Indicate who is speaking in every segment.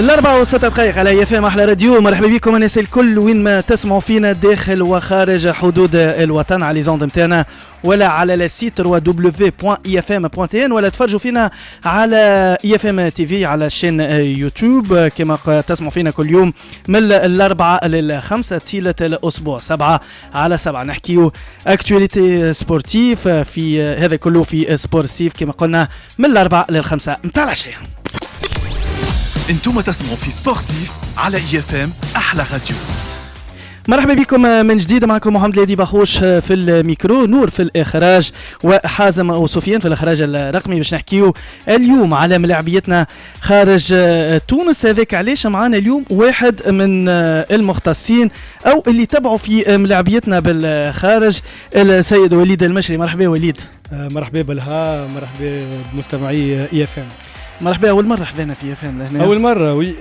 Speaker 1: الأربعة وستة دقائق على اف ام أحلى راديو. مرحبا بكم الناس الكل وين ما تسمعوا فينا داخل وخارج حدود الوطن على زوند متاعنا ولا على السيت www.ifm.tn ولا تفرجوا فينا على ifm TV على الشين يوتيوب كما تسمعوا فينا كل يوم من الأربعة للخمسة طيلة الأسبوع 7/7 نحكيو اكتواليتي سبورتيف في هذا كله في سبورتيف كما قلنا من الأربعة للخمسة متاع العشية.
Speaker 2: انتم تسمعوا في سبورتيف على اي اف ام احلى راديو.
Speaker 1: مرحبا بكم من جديد، معكم محمد لادي بخوش في الميكرو، نور في الإخراج وحازم وسفيان في الإخراج الرقمي باش نحكيو اليوم على ملاعبيتنا خارج تونس. هذاك علاش معانا اليوم واحد من المختصين أو اللي تبعوا في ملاعبيتنا بالخارج، السيد وليد المشري. مرحبا وليد.
Speaker 3: مرحبا بالها، مرحبا بمستمعي اي اف ام.
Speaker 1: مرحبا، اول مره حضرنا في فهم لهنا.
Speaker 3: اول مره وي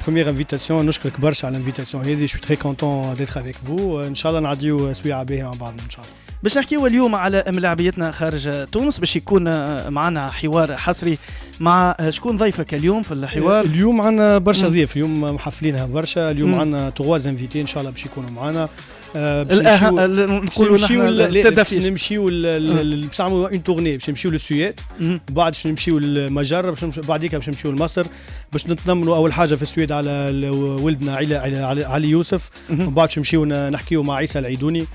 Speaker 3: بروميير انفيتاسيون، نشكرك برشا على الانفيتاسيون هذه. شو تري كونتون ديتر افيك فو، ان شاء الله نعديو سويعه باهيه مع بعضنا ان شاء الله.
Speaker 1: باش نحكيو اليوم على ملاعبيتنا خارج تونس، باش يكون معنا حوار حصري مع شكون ضيفك اليوم في الحوار؟
Speaker 3: اليوم عندنا برشا ضيف، اليوم محفلينها برشا. اليوم عندنا تغواز انفيتي ان شاء الله باش يكونوا معنا.
Speaker 1: نقولوا
Speaker 3: نمشيو باش نعملوا اون تورني، باش نمشيو للسويد، بعد باش نمشيو للمجر، بعديك باش نمشيو لمصر باش نتنمروا اول حاجه في السويد على ولدنا علي يوسف، وبعد باش نمشيو نحكيو مع عيسى العيدوني،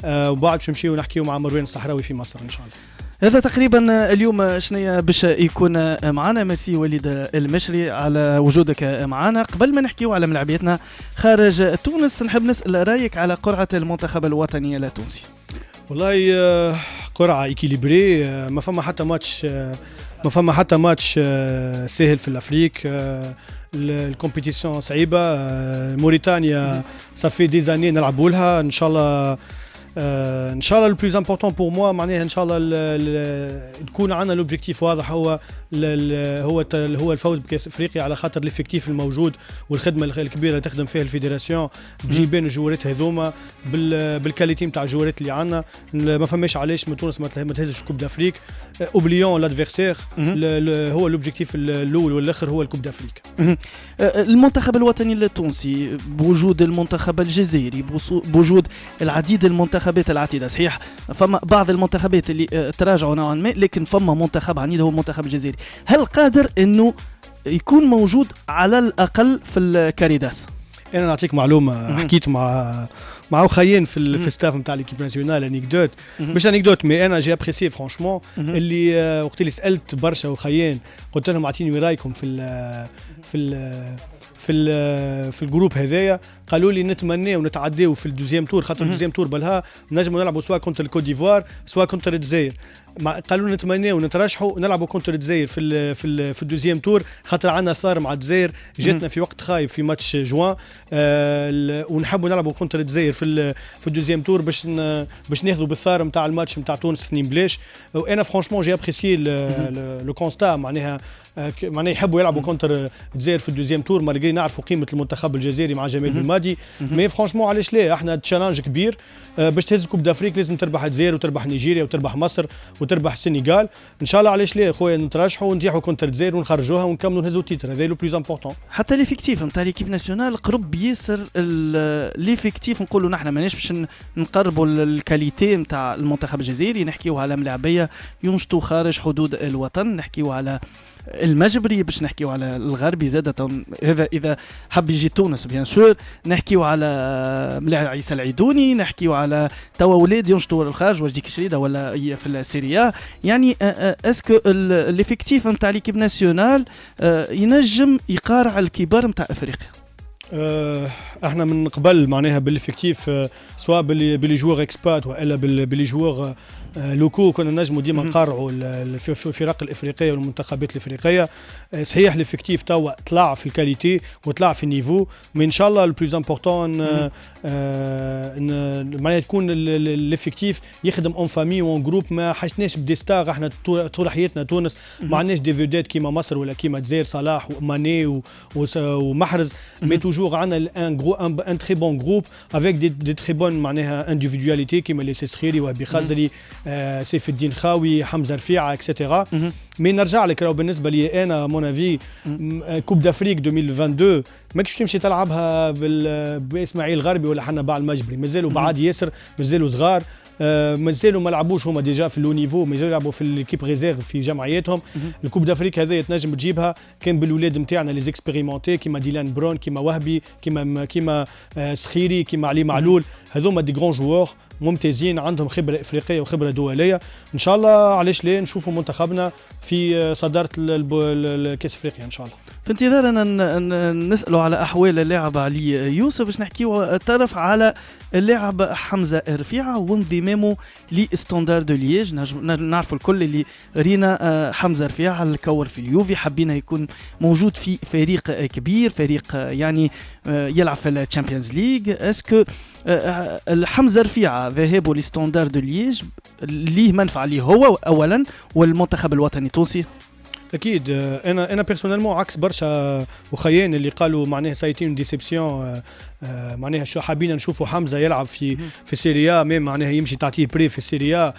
Speaker 3: وبعد باش نمشيو نحكيو مع مروان الصحراوي في مصر ان شاء الله.
Speaker 1: هذا تقريبا اليوم شنيا باش يكون معنا. ميرسي وليد المشري على وجودك معنا. قبل ما نحكيو على ملاعبيتنا خارج تونس، نحب نسأل رايك على قرعة المنتخب الوطني التونسي.
Speaker 3: والله قرعة إيكيليبري، ما فما حتى ماتش سهل في الأفريق. الكومبيتيسيون صعيبة. موريتانيا صافي دي زاني نلعبوا لها. ان شاء الله لو بلوز امبورطون بور موا معناها ان شاء الله تكون عندنا لوبجيكتيف واضح، هو الفوز بكاس افريقيا، على خاطر الافكتيف الموجود والخدمه الكبيره اللي تخدم فيها الفيدراسيون بجيبان الجوارات هذوما بالكاليتي نتاع الجوارات اللي عندنا. ما فماش علاش من تونس ما تهزش الكوب دافريك. اوبليون لادفيرسير، هو لوبجيكتيف الاول والاخر هو الكوب دافريك.
Speaker 1: المنتخب الوطني التونسي بوجود المنتخب الجزائري، بوجود العديد المنتخبات العتيده، صحيح فما بعض المنتخبات اللي تراجعوا نوعا ما، لكن فما منتخب عنيد هو المنتخب الجزائري. هل قادر انه يكون موجود على الاقل في الكاريداس؟
Speaker 3: انا نعطيك معلومه. حكيت مع اخيين في ستاف نتاع ليكيب ناسيونال، انيكدوت مش انيكدوت مي انا جي ابريسي فرانشمون. اللي وقت اللي سالت برشا اخيين قلت لهم اعطيني وين رايكم في الجروب هذايا، قالوا لي نتمنى ونتعداو في الدوزيام تور، خاطر الدوزيام تور بالها نجموا نلعبوا سواء كونتر الكوت ديفوار سواء كونتر الجزائر. قالوا نتمنى ونترشحوا نلعبوا كونتر الجزائر في الدوزيام تور، خاطر عندنا ثار مع الجزائر جاتنا في وقت خايب في ماتش جوان، ونحبوا نلعبوا كونتر الجزائر في الدوزيام تور باش ناخذوا بالثار نتاع الماتش نتاع تونس 2 بلاش. وانا فرانشمون جي ابريسيي لو كونستا، معناها يحبوا يلعبوا كونتر الجزائر في الدوزيام تور، مالغري نعرفوا قيمه المنتخب الجزائري مع جمال بالمادي. مي فرانشمون علاش لا، احنا تشالنج كبير. باش تهز كوب دافريك لازم تربح الجزائر وتربح نيجيريا وتربح مصر وتربح السنغال. ان شاء الله علاش لا خويا، نترشحوا ونتيحوا كونتر الجزائر ونخرجوها ونكملوا نهزوا التيتر. هذا لو بلوز امبورطون.
Speaker 1: حتى ليفيكتيف نتاع ليكيب ناسيونال قرب ياسر ليفيكتيف، نقولوا نحن ماناش باش نقربوا الكاليتي نتاع المنتخب الجزائري. نحكيو على ملاعبيه ينشطوا خارج حدود الوطن، نحكيو على المجبري، باش نحكيو على الغربي زادة، هذا اذا حب يجي تونس بيان سور. نحكيو على ملاعب عيسى العيدوني، نحكيو على توا ولاد ينشطوا الخارج واش ديك شريده ولا هي في السيريا. يعني اسكو الافكتيف نتاع ليكيب ناسيونال ينجم يقارع الكبار نتاع افريقيا؟
Speaker 3: احنا من قبل معناها بالافكتيف، سواء باللي جوور اكسبات والا باللي جوور لوكو، كنا نجموا ديما نقارعوا في الفرق الافريقيه والمنتخبات الافريقيه. صحيح الافكتيف توا طلع في الكاليتي وطلع في النيفو، مي ان شاء الله البلوز امبورطون معناها تكون الافكتيف يخدم اون فامي وان جروب. ما حشناش بدي ستار، احنا طول حياتنا تونس ما عندناش دي فيدات كيما مصر ولا كيما الجزائر، صلاح وماني ومحرز، مي توجور toujours un très bon groupe avec des très bonnes معناها individualités كيما لي سخيري وهبي خزري سيف الدين خاوي حمزة رفيعة اكسترا. مي نرجع لك راهو بالنسبه لي انا مون افي كوب دافريك 2022 ماكش تمشي تلعبها باسماعيل غربي ولا حنا باع المجبري، مازالوا بعاد ياسر، مازالوا صغار، مازالوا ما لعبوش هما ديجا في لو نيفو، مازالوا يلعبوا في ليكيب ريزيرف في جمعياتهم. الكوب دافريك هذا تنجم تجيبها كان بالولاد نتاعنا لي زيكسبيريمونتي كيما ديلان برون كيما وهبي كيما سخيري كيما علي معلول، هذوما دي غران جوور ممتازين عندهم خبره افريقيه وخبره دوليه. ان شاء الله علاش لا نشوفوا منتخبنا في صداره الكاس افريقيا ان شاء الله.
Speaker 1: في انتظار أن نسألوا على أحوال اللاعب علي يوسف باش نحكيوا طرف على اللاعب حمزة رفيعة وانضمامه لستاندار دو ليج. نعرفوا الكل اللي رينا حمزة رفيعة الكور في اليوفي، حبينا يكون موجود في فريق كبير، فريق يعني يلعب في الشامبيونز ليج. اسكو حمزة رفيعة ذهابه لستاندار دو ليج ليه منفعة ليه هو أولا والمنتخب الوطني التونسي؟
Speaker 3: اكيد. انا بيرسونيلمون عكس برشا وخيان اللي قالوا معناها سايتين ديسيبسيون، معناها شو حابين نشوفوا حمزه يلعب في سيريا، ميم معناها يمشي تعطيه بري في سيريا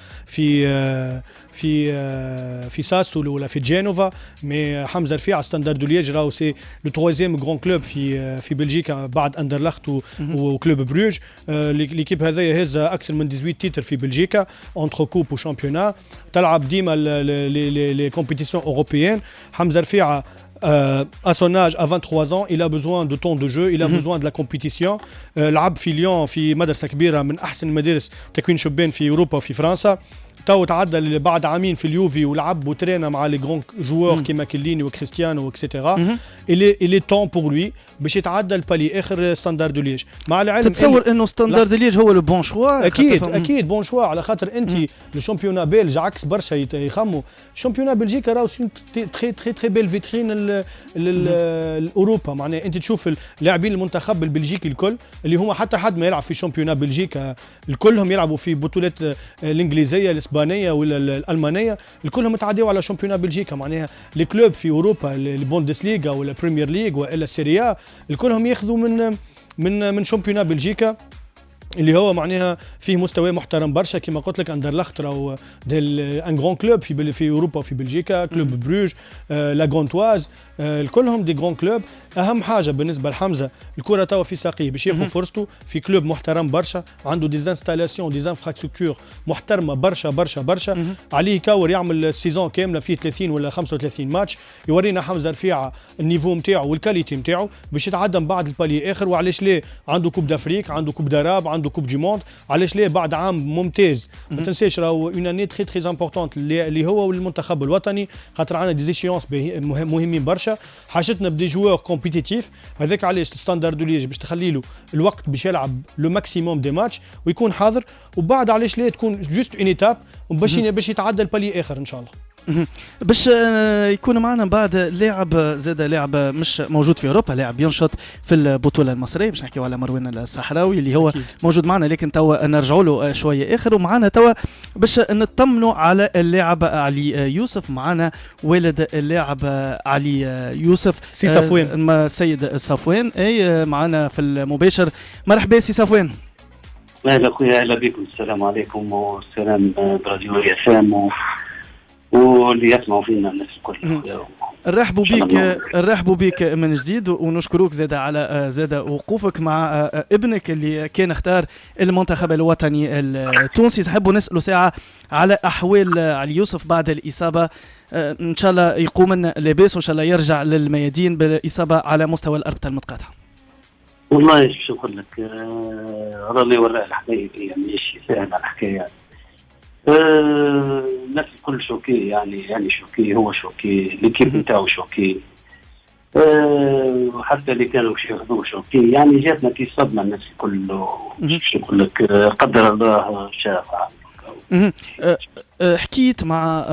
Speaker 3: في ساسولو ولا في جينوفا. مي حمزه رفيع ستاندار دو ليج راهو سي لو ترويزيام غران كلوب في بلجيكا بعد اندرلخت وكلوب بروج. ليكيب هذايا هز اكثر من 18 تيتر في بلجيكا اونتر كوب وشامبيونا، تلعب ديما لي كومبيتيسيون اوروبيين. حمزه رفيعه à son âge, à 23 ans, il a besoin de temps de jeu, il a besoin de la compétition. لعب في ليون في مدرسة كبيرة من أحسن المدارس تكوين شبان في أوروبا وفي فرنسا. تو تعدى بعد عامين في اليوفي ولعب وترينا مع لي غران جوور كيما كيليني وكريستيانو اكسيتيرا. إلي طون بور لوي باش يتعدى البالي آخر ستاندار دو ليج. مع العلم
Speaker 1: تتصور إنه ستاندار دو ليج هو لو بون شوا؟
Speaker 3: أكيد بون شوا، على خاطر أنت الشامبيونا بيلج عكس برشا يخموا شامبيونا بلجيكا راهو تري تري تري بيل فيترين الأوروبا. معناها أنت تشوف اللاعبين المنتخب البلجيكي الكل اللي هما حتى حد ما يلعب في شامبيونا بلجيكا الكلهم يلعبوا في بطولات الإنجليزية الإسبانية ولا الألمانية، الكلهم تعديوا على شامبيونا بلجيكا. معناها لي كلوب في أوروبا البوندسليغا ولا البريمير ليغ ولا السيريا الكلهم ياخذوا من شامبيونا بلجيكا اللي هو معناها فيه مستوى محترم برشا. كما قلت لك اندرلخت راهو ان غران كلوب في اوروبا وفي بلجيكا، كلوب بروج، لا غونتواز، كلهم دي غران كلوب. اهم حاجه بالنسبه لحمزه الكره توا في ساقيه باش ياخذ فرصته في كلوب محترم برشا، عنده دي انستالاسيون دي انفراستركتور محترمه برشا برشا برشا. عليه كاور يعمل سيزون كامله فيه 30 ولا 35 ماتش، يورينا حمزه رفيعه النيفو نتاعو والكاليتي نتاعو باش يتعدى من بعد البالي اخر. وعلاش ليه عنده كوب دافريك، عنده كوب داراب، عنده كوب دي موند. علاش ليه بعد عام ممتاز. ما تنساش راهو اون اني تري تري امبورطونت اللي هو والمنتخب الوطني، خاطر عندنا دي زيشيونس مهمين برشا، حاجتنا بدي جوور كومبيتيتيف. هذاك علاش الستاندار دو ليج باش تخلي له الوقت باش يلعب لو ماكسيموم دي ماتش ويكون حاضر. وبعد علاش ليه تكون جوست اون ايتاب باش يتعدى البالي اخر ان شاء الله.
Speaker 1: باش يكون معنا بعد لاعب زاد لاعب مش موجود في اوروبا، لاعب ينشط في البطوله المصريه، باش نحكيو على مروان الصحراوي اللي هو أكيد موجود معنا، لكن توا نرجعوا له شويه اخر. ومعنا توا باش نطمنوا على اللاعب علي يوسف، معنا والد اللاعب علي يوسف
Speaker 3: سي صفوان،
Speaker 1: السيد صفوان اي معنا في المباشر. مرحبا سي صفوان.
Speaker 4: اهلا خويا، اهلا بكم، السلام عليكم والسلام براديو FM واللي يسمعوا فينا الناس الكل.
Speaker 1: نرحبوا بك من جديد ونشكروك زاد على زاد وقوفك مع ابنك اللي كان اختار المنتخب الوطني التونسي. تحبوا نسألوا ساعة على أحوال علي يوسف بعد الإصابة؟ إن شاء الله يقوم لنا لاباس وإن شاء الله يرجع للميادين بالإصابة على مستوى الأربطة المتقاطعة.
Speaker 4: والله شو نقول لك، راني وراء الحكاية دي ماشي سهلة الحكاية. الناس الكل شوكي، يعني شوكي، هو شوكي، ليكيب نتاعو شوكي، وحتى اللي كانوا باش ياخذوه شوكي. يعني جاتنا كي صدمة الناس الكل. شو نقول لك، قدر الله شاء فعل.
Speaker 1: حكيت مع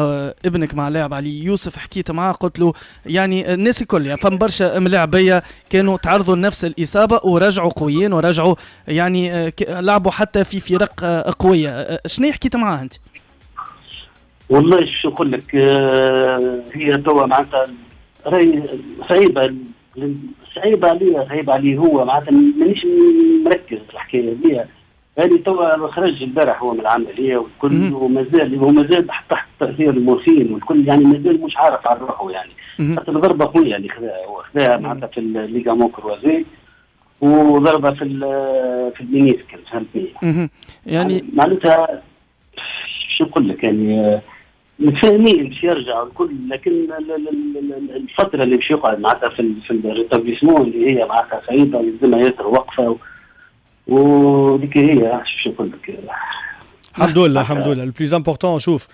Speaker 1: ابنك مع لاعب علي يوسف، حكيت معاه قلت له يعني الناس الكل يعني فم برشا ملاعبيه كانوا تعرضوا لنفس الاصابه ورجعوا قويين ورجعوا يعني لعبوا حتى في فرق قويه. شنو حكيت معاه انت؟
Speaker 4: والله شو نقول لك، هي توا معناتها راهي صعيبه صعيب عليه هو معناتها مانيش مركز الحكايه هذه. هذه توا خرج البارح هو من العمليه والكل، ومازال حتى تحت تاثير المورفين والكل، يعني مازال مش عارف على روحه يعني. حتى ضربه قويه اللي خذاها معناتها في الليغامون كروازي، وضربه في المينيسكل، فهمتني؟
Speaker 1: يعني
Speaker 4: معناتها شو نقول لك يعني متفاهمين باش يرجع الكل، لكن الفتره اللي باش يقعد معناتها في الريتابليسمون اللي هي معناتها صعيبه، يلزمها ياسر وقفه، وديك هي شو نقول لك.
Speaker 3: الحمد لله البلوز امبورطون. شوف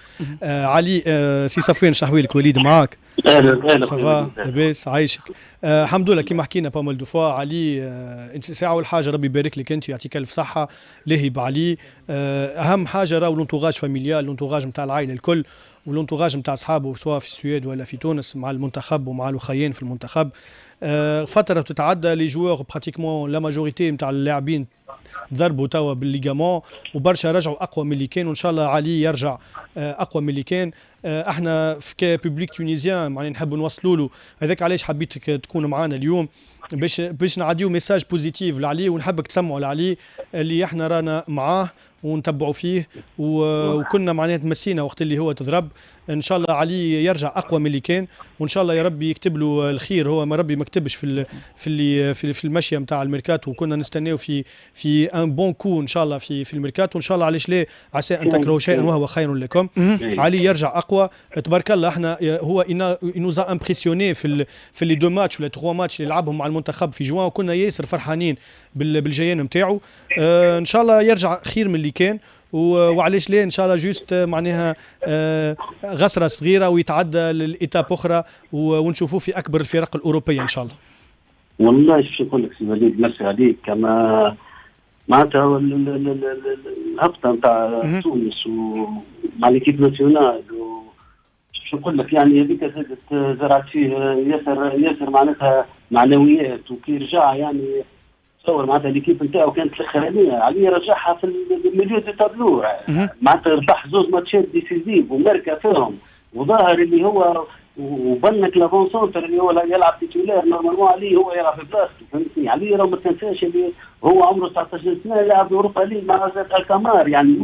Speaker 3: علي سي صفوان شحويلك وليد معاك.
Speaker 4: اهلا
Speaker 3: صافا لاباس عايشك. الحمد لله كيما حكينا بامال دو فوا. علي انت ساعه اول حاجه ربي يبارك لك انت ويعطيك الف صحه لاهي بعلي. اهم حاجه راهو لونتوراج فاميليال، لونتوراج نتاع العائله الكل، ولونتوراج نتاع اصحابه سواء في السويد ولا في تونس مع المنتخب ومع الاخيين في المنتخب. فتره تتعدى لي جوور براتيكمون لا ماجوريتي نتاع اللاعبين ضربوا توا بالليغامون، وبرشا رجعوا اقوى من اللي كان، وان شاء الله علي يرجع اقوى من اللي كان. احنا في كبوبليك تونيزيان معني نحب نوصلوا له، هذاك علاش حبيتك تكون معنا اليوم باش نعديو ميساج بوزيتيف لعلي، ونحبك تسمعوا لعلي اللي احنا رانا معاه ونتبعوا فيه وكنا معناها تمسينا وقت اللي هو تضرب. ان شاء الله علي يرجع اقوى من اللي كان، وان شاء الله يا ربي يكتب له الخير. هو ما ربي ما كتبش في المشيه نتاع الميركاتو، وكنا نستناو في ان بون كو ان شاء الله في الميركاتو، ان شاء الله علاش لا، عسى ان تكرهوا شيئا وهو خير لكم. علي يرجع اقوى تبارك الله. احنا هو نوزا امبرسيوني في لي دو ماتش ولا 3 ماتش اللي لعبهم مع المنتخب في جوان، وكنا ياسر فرحانين بالجيان نتاعو. ان شاء الله يرجع خير من اللي كان، وعلاش ليه ان شاء الله جوست معناها غسره صغيره ويتعدى للايتاب اخرى ونشوفوه في اكبر الفرق الاوروبيه ان شاء الله.
Speaker 4: والله شو نقول لك سي وليد، مرسي عليك. كما معناتها الهبطه نتاع تونس ومع ليكيب ناسيونال، شو نقول لك يعني هذيك زرعت فيه ياسر معناتها معنويات، وكي رجع يعني تصور معناتها ليكيب نتاعو كانت الاخرانيه عليه رجعها في الميليو دي تابلو، معناتها ربح 2 ماتشات ديسيزيف وماركا فيهم، وظاهر اللي هو وبنك لافون سونتر اللي هو يلعب تيتولار نورمالمون عليه هو يلعب في بلاصته، فهمتني؟ عليه راه ما تنساش اللي هو عمره 19 سنه لعب اوروبا ليج مع زاد الكامار، يعني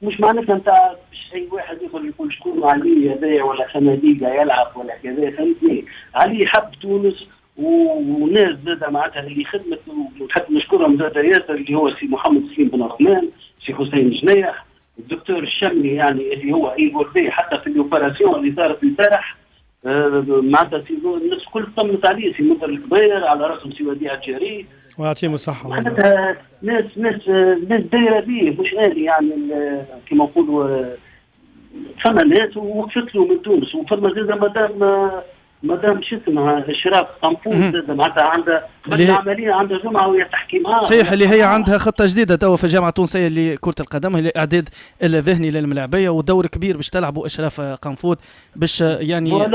Speaker 4: مش معناتها نتاع باش اي واحد يدخل يقول شكون عليه هذايا ولا خناديقه يلعب ولا كذا، فهمتني؟ عليه حب تونس وناس زاد معناتها اللي خدمت، ونحب نشكرهم زاد ياسر اللي هو سي محمد سليم بن عثمان، سي حسين جنيح، الدكتور الشملي يعني اللي هو ايفوردي حتى في الاوبراسيون اللي صارت البارح، معناتها الناس الكل طمنت عليه، سي مدر الكبير على راسهم سي وديع الجاري
Speaker 3: ويعطيهم الصحه.
Speaker 4: معناتها ناس دايره به مش غالي يعني كما نقولوا فما ناس وقفت له من تونس، وفما زاد مدام شو اسمها اشراف قنفوز معناتها عندها عمليه عندها جمعه وهي تحكي معاها
Speaker 1: صحيح اللي هي عندها خطه جديده توا في الجامعه التونسيه لكره القدم، هي الاعداد الذهني للملاعبيه، ودور كبير باش تلعبوا اشراف قنفوذ باش يعني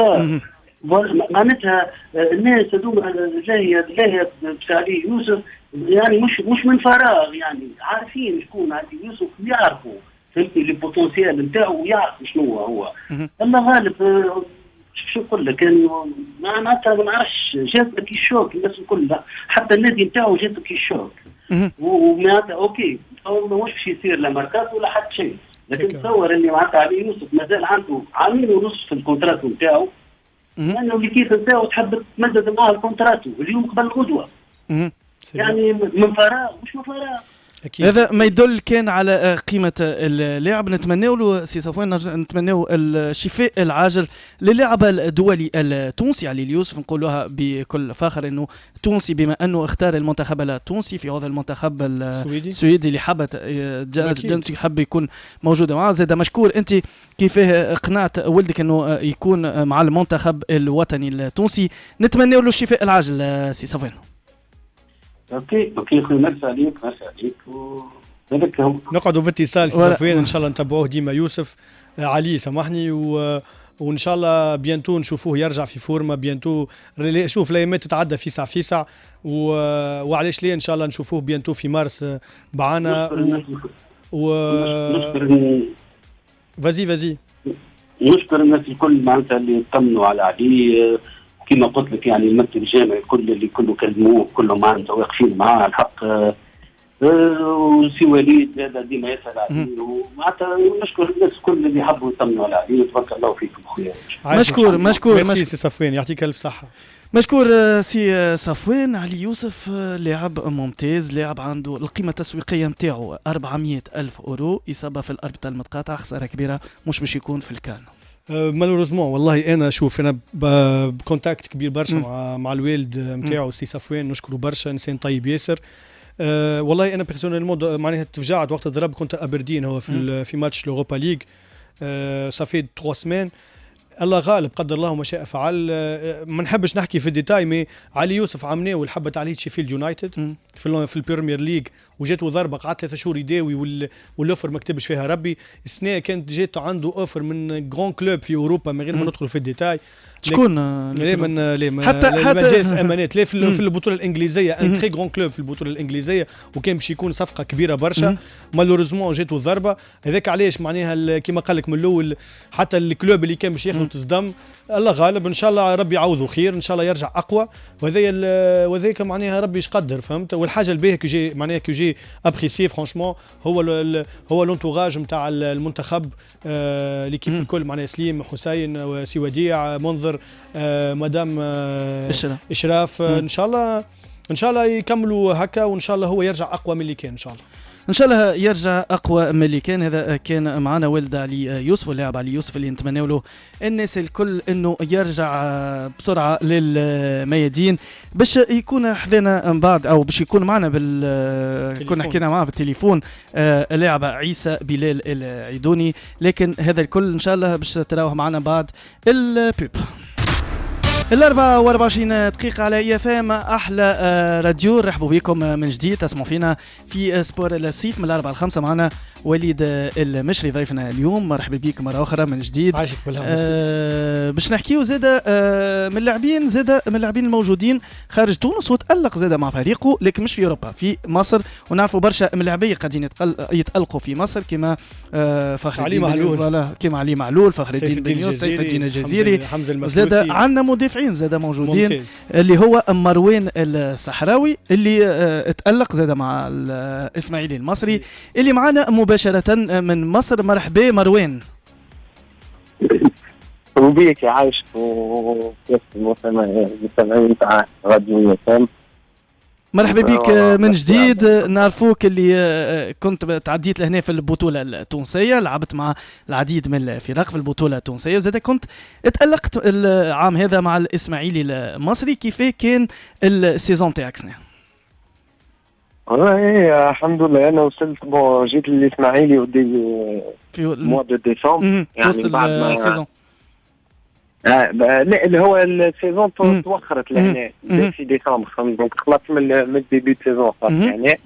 Speaker 4: معناتها الناس هذوما جايه بسعدي يوسف يعني مش من فراغ، يعني عارفين شكون عدي يوسف، يعرفوا فهمتني لي بوتنسيال نتاعو ويعرفوا شنو هو. الله غالب شو نقول لك يعني معناتها ما نعرفش جاتنا كي الشوك الناس الكل، حتى النادي نتاعو جاتو كي الشوك، ومعناتها اوكي ماهوش باش يصير لا ماركات ولا حتى شيء، لكن تصور اللي معناتها علي يوسف مازال عنده عامين ونص في الكونترات نتاعو، لانه اللي نتاعو تحب تمدد معاه الكونترات اليوم قبل غدوه، يعني من فراغ مش من فراغ.
Speaker 1: هذا ما يدل كان على قيمة اللاعب. نتمنوا له سي صفوان، نتمنوا الشفاء العاجل للاعب الدولي التونسي علي اليوسف. نقولها بكل فخر انه تونسي، بما انه اختار المنتخب التونسي في هذا المنتخب السويدي اللي حب يكون موجود معه. زاد مشكور انت كيفاه اقنعت ولدك انه يكون مع المنتخب الوطني التونسي. نتمنوا له الشفاء العاجل سي صفوان.
Speaker 4: اوكي خويا، مرسي عليك هذاك هو.
Speaker 3: نقعدوا باتصال صفوان ان شاء الله نتبعوه ديما. يوسف علي سامحني وان شاء الله بيانتو نشوفوه يرجع في فورما بيانتو. شوف الايامات تتعدى في ساعه وعلاش ليه ان شاء الله نشوفوه بيانتو في مارس معانا.
Speaker 4: فازي نشكر الناس الكل معناتها اللي طمنوا على علي، كما قلت لك يعني الممثل الجامعي كل اللي كله كلموه كلهم معنا واقفين معاه على الحق. وسي وليد هذا ديما يسأل عليه ومعناتها نشكر الناس كل اللي حبوا يطمنوا عليه وتبارك الله فيكم خويا.
Speaker 1: مشكور
Speaker 3: ميرسي سي صفوان يعطيك الف صحه.
Speaker 1: مشكور سي صفوان. علي يوسف لاعب ممتاز، لاعب عنده القيمة التسويقية نتاعو 400,000 أورو، إصابة في الأربطة المتقاطعة، خسارة كبيرة مش باش يكون في الكان.
Speaker 3: مالوريزمون والله انا شوف انا بكونتاكت كبير برشا مع الوالد نتاعو سي صفوان، نشكره برشا، انسان طيب ياسر. والله انا بيرسونيلمون معناها تفجعت وقت الضرب كنت ابردين هو في ماتش لوروبا ليغ صافي 3 سمان. الله غالب قدر الله ما شاء فعل. ما نحبش نحكي في الديتاي مي علي يوسف عمناه والحبت عليه شيفيلد يونايتد في البريمير ليغ وجاته ضربه قعدت 3 شهور يداوي والاوفر ما كتبش فيها ربي. السنه كانت جاته عنده اوفر من جران كلوب في اوروبا من غير ما ندخل في الديتاي.
Speaker 1: شكون
Speaker 3: حتى جالس امانات لا في البطوله الانجليزيه ان تري غران كلوب في البطوله الانجليزيه وكان باش يكون صفقه كبيره برشا. مالوريزمون جاته ضربه هذاك علاش معناها كما قال لك من الاول حتى الكلوب اللي كان باش ياخذ تصدم. الله غالب ان شاء الله ربي يعوضه خير ان شاء الله يرجع اقوى وهذاك معناها ربي يقدر فهمت. والحاجه الباهيه كي جي معناها كي جي ابريسيي فرانشمون هو لونتوراج نتاع المنتخب ليكيب الكل معناها سليم حسين وسي وديع منذر مدام اشراف. ان شاء الله يكملوا هكا وان شاء الله هو يرجع اقوى من اللي كان ان شاء الله يرجع اقوى من اللي كان. هذا كان معنا والد علي يوسف اللاعب علي يوسف اللي نتمنى له الناس الكل انه يرجع بسرعه للميادين باش يكون حذنا من بعد او باش يكون معنا كنا حكينا معاه بالتليفون اللاعب عيسى بلال العيدوني. لكن هذا الكل ان شاء الله باش تراوه معنا بعد البيب. 24 دقيقة على اي اف ام احلى راديو. رحبوا بكم من جديد تسمعوا فينا في سبور الصيف من 4 ل 5 معنا وليد المشري ضيفنا اليوم. مرحبا بك مرة أخرى من جديد. عاشك
Speaker 1: باش نحكيو زادة من اللاعبين الموجودين خارج تونس وتألق زادة مع فريقه لكن مش في أوروبا في مصر. ونعرفوا برشا من اللاعبين قاعدين يتألقوا في مصر كما فخر الدين معلول كما علي معلول فخر الدين بن يوسف سيف الدين الجزيري زادة عندنا مدافعين زادة موجودين ممتاز. اللي هو مروان الصحراوي اللي تألق زادة مع الإسماعيلي المصري اللي معنا مباشرة من مصر. مرحبا مروان.
Speaker 5: وبيك عايش وكيف المستمعين تاع راديو يفهم.
Speaker 1: مرحبا بك من جديد. نعرفوك اللي كنت تعديت لهنا في البطولة التونسية لعبت مع العديد من الفرق في البطولة التونسية زاد كنت اتألقت العام هذا مع الإسماعيلي المصري. كيف كان السيزون تاعك سنة؟
Speaker 5: والله الحمد لله انا وصلت جيت للاسماعيلي ودي في موا دو ديسمبر يعني بعد ما السيزون لا اللي هو السيزون توخرت لهنا في ديسمبر دونك خلصت من ديبي سيزون يعني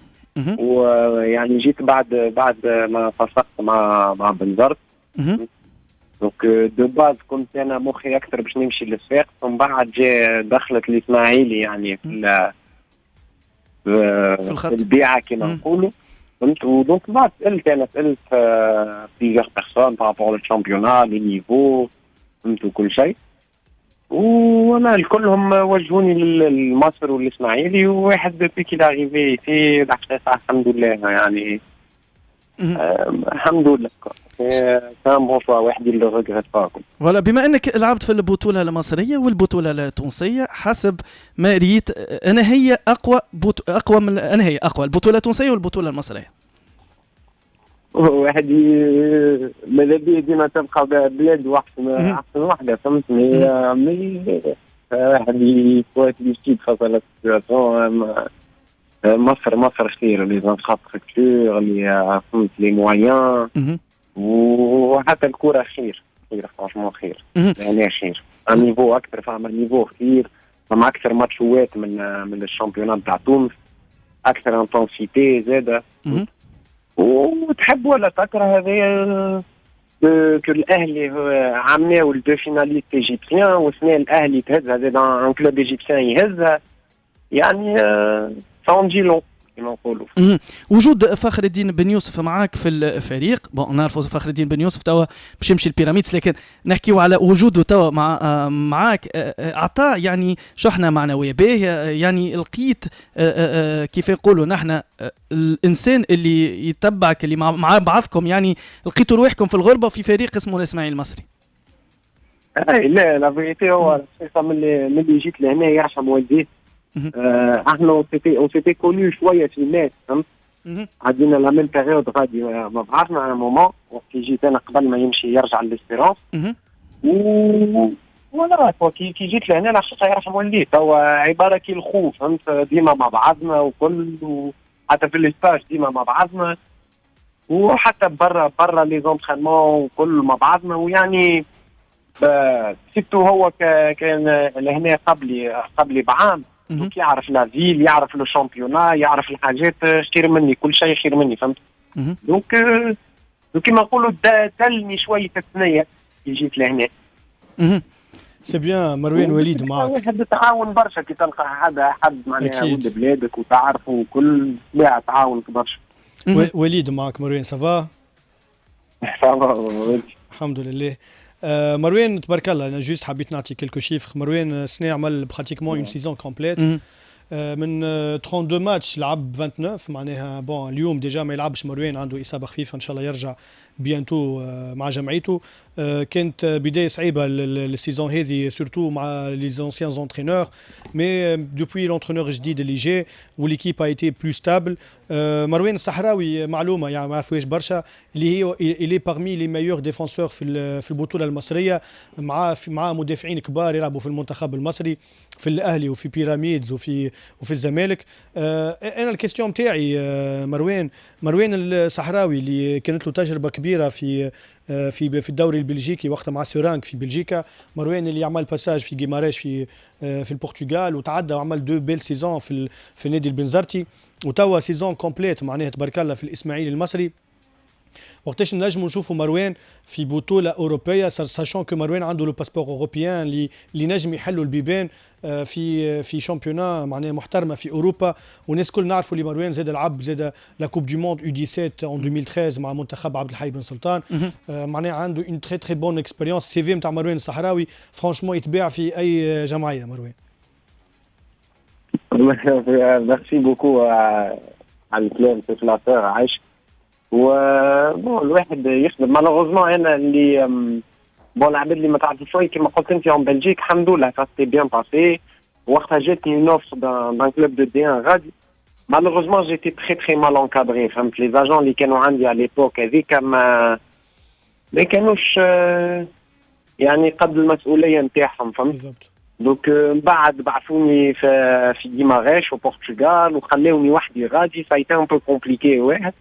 Speaker 5: ويعني جيت بعد ما فسقت مع بنزرت دونك دو باز كنت انا مخي اكثر باش نمشي للسفاق ومن بعد جا دخلت الاسماعيلي يعني في البيعة كما نقولوا فهمت. ودونك بعد سألت بليزيور بيرسون بارابور للشامبيونا لي نيفو فهمت وكل شيء وانا الكلهم وجهوني لمصر والاسماعيلي وواحد بيبي كي لاريفي في الحقيقة الحمد لله يعني الحمد لله كان بون شوا واحد اللي ريغريت با.
Speaker 1: فوالا بما انك لعبت في البطوله المصريه والبطوله التونسيه حسب ما ريت انا هي اقوى من انا هي اقوى البطوله التونسيه والبطوله المصريه.
Speaker 5: واحد ماذا بيه ديما تبقى بلاد احسن واحده فهمتني واحد يفوت يجيب خاطر السيتواسيون مصر خير لي زانفراستركتور لي فهمت لي مويان وحتى الكره خير فرانشمون خير يعني خير النيفو اكثر فهم النيفو خير فما اكثر ماتشوات من الشامبيونات تاع تونس اكثر انتنسيتي زاده وتحب ولا تكره هذايا كو الاهلي عملوا الدو فيناليست ايجيبسيان والسنه الاهلي تهزها زاد ان كلوب ايجيبسيان يهزها يعني سان جيلون كما نقولوا.
Speaker 1: وجود فخر الدين بن يوسف معاك في الفريق، نعرفوا فخر الدين بن يوسف توا باش يمشي البيراميدز، لكن نحكيو على وجوده توا معاك عطاه يعني شحنه معنويه باهيه، يعني لقيت كيف يقولوا نحن الانسان اللي يتبعك اللي مع بعضكم، يعني لقيتوا روحكم في الغربه في فريق اسمه الاسماعيلي المصري.
Speaker 5: اي لا لا فيتي هو ملي جيت لهنا يرحم والديه. احنا سيتي كوني شويه في الناس، فهمت؟ عدينا لا ميم بيريود غادي ما بعرفنا على مومون وقت جيت انا قبل ما يمشي يرجع للسبيرونس. ولا كي جيت لهنا الحقيقه يرحم والديه هو عباره كي الخوف، فهمت؟ ديما مع بعضنا وكل، حتى في الاسباج ديما مع بعضنا، وحتى برا لي زونترينمون وكل مع بعضنا. ويعني سيتو هو كان لهنا قبلي بعام، دونك يعرف لا فيل، يعرف لو شامبيونا، يعرف الحاجات خير مني، كل شيء خير مني، فهمت؟ دونك كيما نقولوا دلني شويه الثنيه كي جيت لهنا.
Speaker 3: سي بيان. مروان وليد معك.
Speaker 5: واحد تعاون برشا كي تلقى حد معناها ولد بلادك وتعرفه وكل لا تعاون برشا.
Speaker 3: وليد معك. مروان سافا؟ الحمد لله. مروان تبارك الله، انا جوست حبيت نعطي كيلكو شيفر. مروان سنة عمل براتيكمون اون سيزون كومبليت من 32 ماتش لعب 29 معناها. بون اليوم ديجا ما يلعبش مروان، عنده اصابه خفيفه، ان شاء الله يرجع بيانتو مع جمعيته. كانت بدايه صعيبه السيزون هذه سورتو مع لي زونسيان زونترينور، مي دوبوي لونترينور جديد اللي جا وليكيب ايتي بلو ستابل. مروان الصحراوي معلومه يعني ما يعرفوهاش برشا، اللي هي اللي بارمي لي ميور ديفونسور في البطوله المصريه، مع مدافعين كبار يلعبوا في المنتخب المصري، في الاهلي وفي بيراميدز وفي الزمالك. انا الكيستيون تاعي مروان الصحراوي اللي كانت له تجربه كبيره في الدوري البلجيكي وقتها مع سورانك في بلجيكا. مروان اللي عمل باساج في جيماريش في البرتغال، وتعدى وعمل 2 بيل سيزون في النادي البنزرتي، وتوا سيزون كومبليت معناها تبارك الله في الاسماعيلي المصري. وقتاش نجموا نشوفوا مروان في بطوله اوروبيه، ساشون كو مروان عنده لو باسبور اوروبيان اللي نجم يحلوا البيبان في شامبيونا معناها محترمه في اوروبا. والناس كل نعرفوا اللي مروان زاد لعب زاد لا كوب دو موند U17 en 2013 مع منتخب عبد الحي بن سلطان. معناها عنده اون تري تري بون اكسبيريونس. سي في نتاع مروان الصحراوي فرانشمون يتباع في اي جمعيه. مروان
Speaker 5: ميرسي بوكو على الكلام سي فلاتور عايش. و بون الواحد يخدم مالوغوزمون. انا اللي بون العباد اللي ما تعرفوش شوي كما قلت انت في بلجيك الحمد لله ça s'est bien passé. وقتها جاتني une offre d'un club de D1 غادي. Malheureusement j'étais très mal encadré. فهمت لي زاجون اللي كانوا عندي على ليبوك هذيك ما كانوش يعني قد المسؤوليه نتاعهم، فهمت؟ بالضبط. دونك من بعد بعثوني في جيماريش وبرتغال وخلاوني وحدي غادي. ça a été un peu compliqué واحد.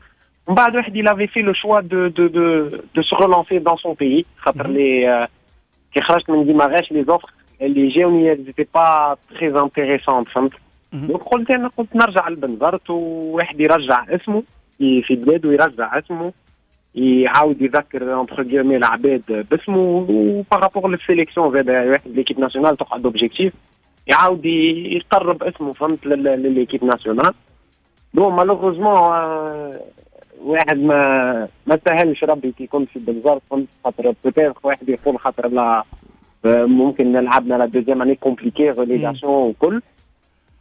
Speaker 5: من بعد واحد il avait fait le choix de se relancer dans son pays. خاطر لي كي خرجت من ديماغاش لي زوفر اللي جاوني زيتي با تري انتريسونت، فهمت؟ دونك قلت نرجع لبنزرت، وواحد يرجع اسمه في بلاده، يرجع اسمه، يعاود يذكر انتر جيمي العباد باسمه. وبارابور للسيليكسيون زاد واحد ليكيب ناسيونال تقعد اوبجيكتيف يعاود يقرب اسمه، فهمت؟ لليكيب ناسيونال. بون مالوغوزمون واحد ما سهلش ربي كي كنت في بنزرت، فهمت؟ خاطر بوتير واحد يقول خاطر لا ممكن نلعبنا لا دوزيام اني كومبليكي ريليغاسيون وكل.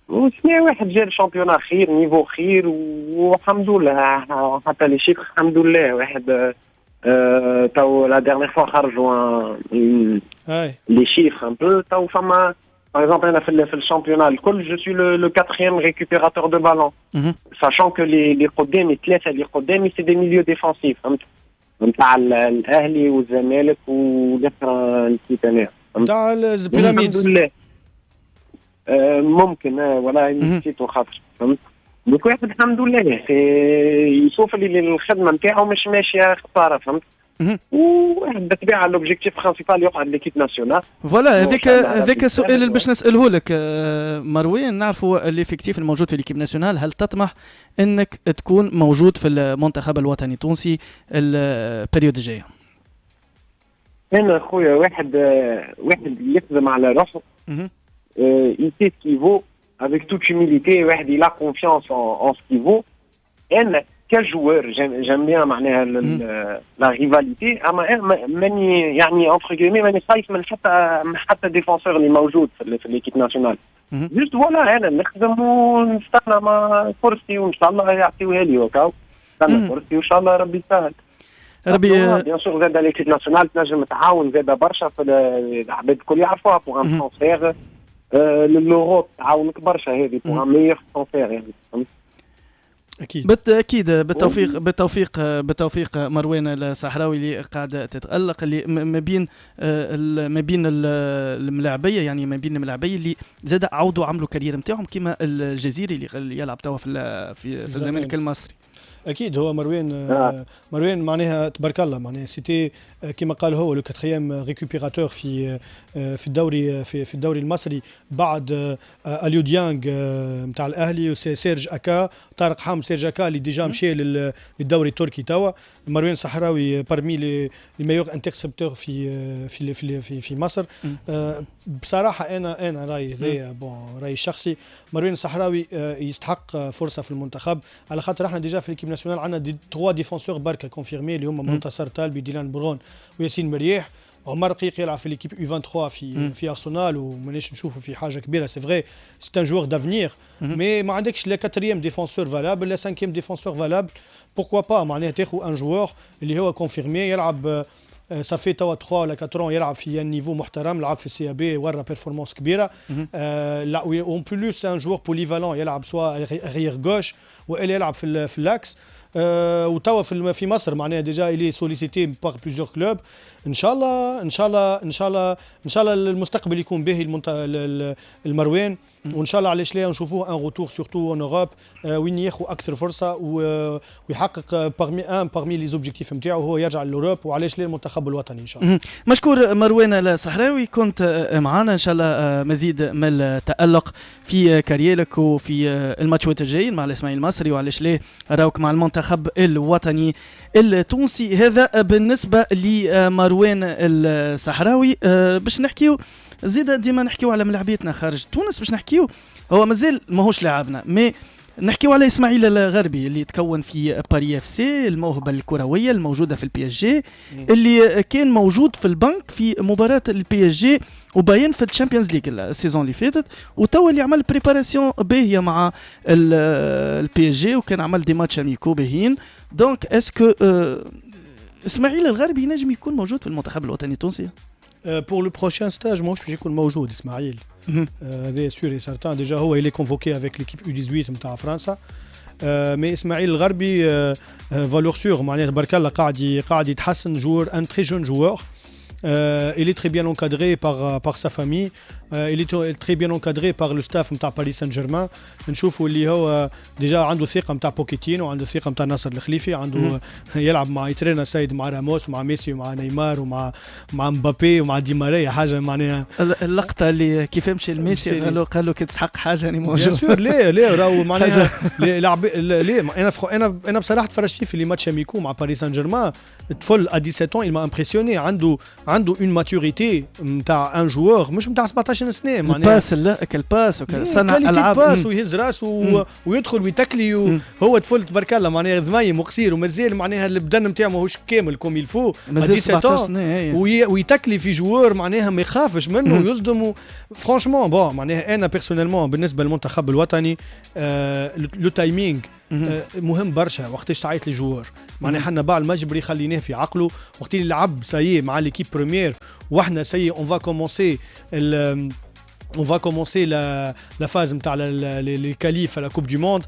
Speaker 5: وسنة واحد جا الشامبيونا خير، نيفو خير، والحمد لله حتى لي شيفر الحمد لله. واحد تو لا ديرنيير فوا خرجوا لي شيفر ان بو. تو فما par exemple انا في الشامبيونا الكل جو سوي لو 4e récupérateur de ballon. sachant que les قدامي الثلاثه اللي قدامي سي دي ميليو ديفونسيف، فهمت؟ نتاع الاهلي والزمالك والاخر نسيت انا
Speaker 3: نتاع البيراميدز.
Speaker 5: الحمد لله ممكن ولا نسيتو خاطر، فهمت؟ دوك واحد الحمد لله يشوف اللي الخدمه نتاعو مش ماشيه خساره، فهمت؟ وواحد بالطبيعه لوبجيكتيف برينسيبال يقعد ليكيب ناسيونال.
Speaker 1: فوالا هذاك السؤال اللي باش نساله لك مروان. نعرفوا الافكتيف الموجود في ليكيب ناسيونال، هل تطمح انك تكون موجود في المنتخب الوطني التونسي البريود الجايه؟
Speaker 5: انا خويا واحد يخدم على روحه يسيت كيفو avec toute humilité, il a confiance en ce qu'il vaut. Et quel joueur, j'aime bien la rivalité. يعني entre guillemets ماني خايف من حتى ديفونسور اللي موجود في l'équipe nationale. Juste voilà انا نخدم ونستنى مع فرصتي وان شاء الله يعطيوها لي وكاو. نستنى فرصتي وان شاء الله ربي يسهل. ربي بيان سور زاد l'équipe nationale تنجم تعاون زاد برشا في العباد الكل يعرفوها pour un transfert للأوروب تعاونك برشا هذه pour un meilleur transfert يعني.
Speaker 1: اكيد بالتوفيق مروان الصحراوي اللي قاعده تتالق اللي ما بين الملاعبيه يعني ما بين الملاعبيه اللي زاد عودوا عملوا كارير نتاعهم كيما الجزيري اللي يلعب توا في الزمالك المصري.
Speaker 3: اكيد هو مروان معناها تبارك الله معناها سيتي كما قال هو لو كاتريام ريكوبيراتور في الدوري المصري بعد اليو ديانغ نتاع الاهلي وسيرج اكا طارق حامد سيرج اكا اللي ديجا مشى للدوري التركي توا. مروان صحراوي بارمي لي ميور انترسبتور في مصر. بصراحه انا رايي ذي رايي شخصي مروان صحراوي يستحق فرصه في المنتخب على خاطر احنا ديجا في ليكيب ناسيونال عندنا 3 ديفونسور بركه كونفيرمي اللي هما منتصر طالبي ديلان برون وياسين مريح. عمر رقيق يلعب في ليكيب يو 23 في ارسنال ومانيش نشوفه في حاجه كبيره سي فري سي ان جوور دافنير مي ما عندكش لا كاتريام ديفونسور فالابل لا سانكيام ديفونسور فالابل بوركوا با معناها تاخذ ان جوور اللي هو كونفيرمي يلعب صافي توا 3 ولا 4 يلعب في نيفو محترم لعب في السي بي ورا بيرفورمانس كبيره لا اون بلوس ان جوور بوليفالون يلعب سوا غير غوش والا يلعب في الاكس وتوا في مصر معناها ديجا إلي سوليسيتي باغ بليزيور كلوب. ان شاء الله المستقبل يكون باهي المروان وان شاء الله علاش لا نشوفوه ان روتور سورتو ان اوروب وين ياخذ اكثر فرصه ويحقق بارمي لي زوبجيكتيف نتاعو هو يرجع للأوروب وعلاش لا المنتخب الوطني ان شاء الله.
Speaker 1: مشكور مروان الصحراوي كنت معنا ان شاء الله مزيد من التألق في كاريرك وفي الماتشات الجايين مع الاسماعيلي المصري وعلاش لا راوك مع المنتخب الوطني التونسي. هذا بالنسبه لمروان الصحراوي. باش نحكيو زيدا ديما نحكيو على ملاعبيتنا خارج تونس باش نحكيو هو مازال ماهوش لاعبنا مي نحكيو على اسماعيل الغربي اللي تكون في باري اف سي الموهبه الكرويه الموجوده في البي اس جي اللي كان موجود في البنك في مباراه البي اس جي وباين في الشامبيونز ليغ السيزون اللي فاتت وتوا اللي عمل بريباراسيون باهيه مع البي اس جي وكان عمل دي ماتش اميكو باهيين. دونك اسكو اسماعيل الغربي ينجم يكون موجود في المنتخب الوطني التونسي؟
Speaker 3: Pour le prochain stage, moi je suis يكون موجود إسماعيل. هذا sûr et certain. Déjà هو il est convoqué avec l'équipe U18 نتاع فرنسا. mais إسماعيل الغربي valeur sûre معناها تبارك الله قاعد يتحسن joueur un très jeune joueur. Il est très bien encadré par sa famille. Il est très bien encadré par le staff نتاع Paris Saint-Germain. نشوفوا اللي هو ديجا عنده ثقة نتاع بوكيتينو وعنده ثقة نتاع ناصر الخليفي عنده يلعب مع يترينا سيد مع راموس ومع ميسي ومع نيمار ومع مبابي ومع دي ماريا حاجة معناها
Speaker 1: اللقطة اللي كيف مشي الميسي قالوا كي تسحق حاجة يعني موجود.
Speaker 3: بيان سور ليه راهو معناها ليه أنا بصراحة تفرجت فيه في لي ماتش اميكو مع باريس سان جيرمان الطفل à 17 ans il m'a impressionné عنده une maturité نتاع ان جوور مش نتاع 17 سنه معناها
Speaker 1: الباس لا الباس صنع
Speaker 3: العاب باس ويهز راسه ويدخل ويتكلي هو طفل تبارك الله معناها ذمايم وقصير ومازال معناها البدن نتاعو ماهوش كامل كوم يلفو
Speaker 1: مازال 17 سنه
Speaker 3: ويتكلي في جوور معناها ما يخافش منه ويصدم فرانشمون بون معناها انا بيرسونيلمون بالنسبه للمنتخب الوطني لو تايمينغ مهم برشا وقتاش تعيط لي جوار معناها حنا باع المجبري خليناه في عقله وقت اللي لعب سايي مع ليكيب بريمير واحنا سايي اون va commencer la phase نتاع les qualifs à la Coupe du Monde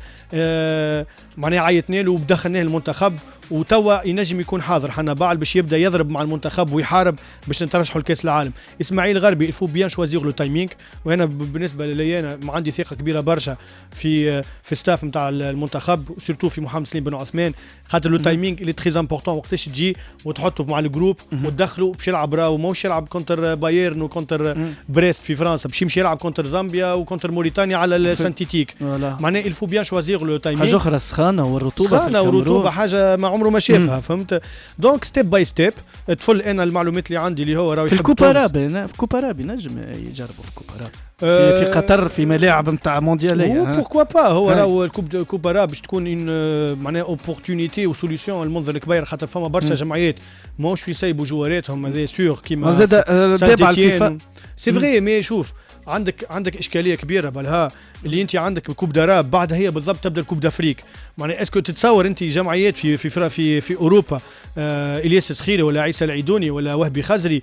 Speaker 3: معناها عيطنا له ودخلناه المنتخب وتوا ينجم يكون حاضر حنا باعل باش يبدا يضرب مع المنتخب ويحارب باش نترشحوا لكاس العالم. اسماعيل غربي الفو بيان شوازيغ لو تايمينغ وانا بالنسبه لي انا ما عندي ثقه كبيره برشا في ستاف نتاع المنتخب وسورتو في محمد سليم بن عثمان خاطر لو تايمينغ اللي تري امبورطون وقتاش تجي وتحطه مع الجروب وتدخلوا باش يلعب راهو ماهوش يلعب كونتر بايرن وكونتر بريست في فرنسا باش يمشي يلعب كونتر زامبيا وكونتر موريتانيا على السانتيتيك معناه الفو بيان شوازيغ لو تايمينغ
Speaker 1: حاجه اخرى سخانه والرطوبه
Speaker 3: حاجه ما عمره ما شافها فهمت دونك ستيب باي ستيب تفل انا المعلومات اللي عندي اللي هو راهو
Speaker 1: في الكوبارابي نجم يجربوا في الكوبارابي في قطر في ملاعب نتاع موندياليه.
Speaker 3: بوركوا با هو راهو الكوبا باش تكون معناها اوبورتونيتي وسوليسيون المنظر الكبير، خاطر فما برشا جمعيات ماهوش يسيبوا جواراتهم هذا سور كيما
Speaker 1: زاد تابع الفيفا
Speaker 3: سي فغي. مي شوف عندك اشكاليه كبيره بالها اللي انت عندك كوب داراب بعدها هي بالضبط تبدا الكوب دافريك. معناها اسكو تتصور انت جمعيات في اوروبا الياس السخيري ولا عيسى العيدوني ولا وهبي خزري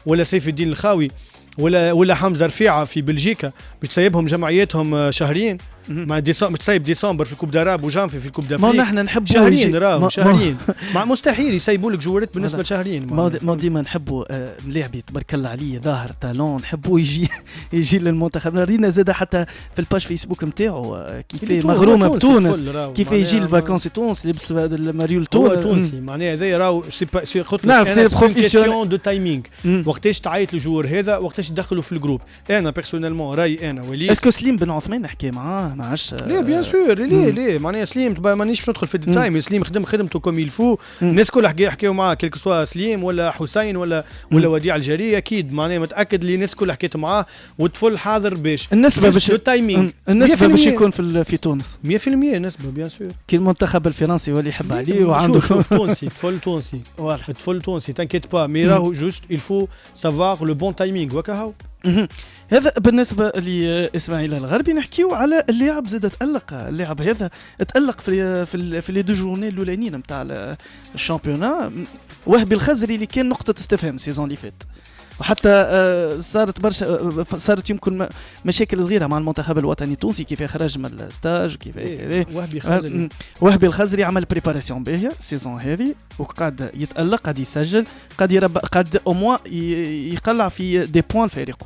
Speaker 3: ولا سيف الدين الخاوي ولا حمزه رفيعه في بلجيكا باش تسيبهم جمعياتهم شهرين مع تسيب ديسمبر في كوب داراب وجانفي في الكوب دافريك.
Speaker 1: ما نحن نحبوا
Speaker 3: شهرين راهو شهرين مع مستحيل يسيبوا لك جوارات بالنسبه لشهرين.
Speaker 1: ما ديما نحبوا ملاعبي تبارك الله عليه ظاهر تالون نحبوا يجي للمنتخب. رينا زاد حتى في الباج فيسبوك نتاعو كيف مغرومه بتونس كيف يجي الفاكونسي تونس لبس الماريو
Speaker 3: التونسي. معناها هذا راهو سي قلت لك
Speaker 1: سي
Speaker 3: بروفيسيون دو تايمينغ. وقتاش تعيط للجوار هذا وقتاش تدخلوا في الجروب. انا بيرسونيلمون راي انا وليد
Speaker 1: اسكو سليم بن عثمان نحكي معاه ما عادش
Speaker 3: لا بيان سور ليه معناها سليم مانيش باش ندخل في الديتاي. سليم خدمته كوم يلفو. الناس كلها حكاو معاه كيلكو سوا سليم ولا حسين ولا وديع الجري اكيد معناها متاكد اللي الناس كلها حكيت معاه والطفل حاضر باش
Speaker 1: النسبه باش
Speaker 3: التايمينغ
Speaker 1: النسبه باش يكون في تونس
Speaker 3: 100% نسبه بيان سور.
Speaker 1: كي المنتخب الفرنسي هو اللي يحب عليه وعنده
Speaker 3: شوف تونسي طفل تونسي تنكيت با مي راهو جوست الفو سافوار لو بون تايمينغ وكهو.
Speaker 1: هذا بالنسبه لاسماعيل الغربي. نحكيو على اللاعب زاد تألق. اللاعب هذا تألق في لي دو جورني الاولانيين نتاع الشامبيونا. وهبي الخزري اللي كان نقطه استفهام السيزون اللي فات وحتى صارت يمكن مشاكل صغيره مع المنتخب الوطني التونسي كيف خرج من الستاج كيف وهبي الخزري عمل بريباراسيون باهيه السيزون هذه وقاعد يتألق قاعد يسجل قاعد او موان يقلع في دي بوين الفارقه.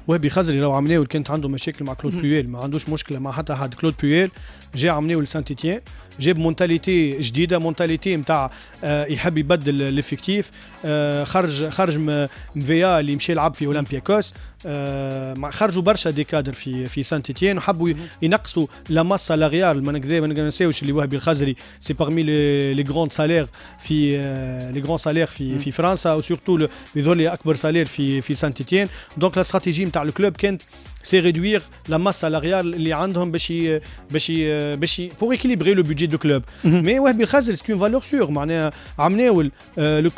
Speaker 3: وهبي خزري لو عمليه كانت عنده مشاكل مع كلود بويل ما عندوش مشكله مع حتى حد. كلود بويل جاء عمليه لسانت إتيان جاب مونتاليتي جديده مونتاليتي نتاع يحب يبدل ليفيكتيف. خرج مفيا اللي مشى يلعب في اولمبياكوس. خرجوا برشا دي كادر في سانت إتيان وحبوا ينقصوا لا ماس سالاريال. ما ننساوش اللي وهبي الخزري سي باغمي لي غروند سالير في فرنسا وسورتو يظل اكبر سالير في سانت إتيان. دونك لا استراتيجي نتاع الكلوب كانت سي ريدوير لا ماس سالاريال اللي عندهم باش pour équilibrer le budget du club. Mais وهبي الخزري c'est une valeur sûre. معناها عمناول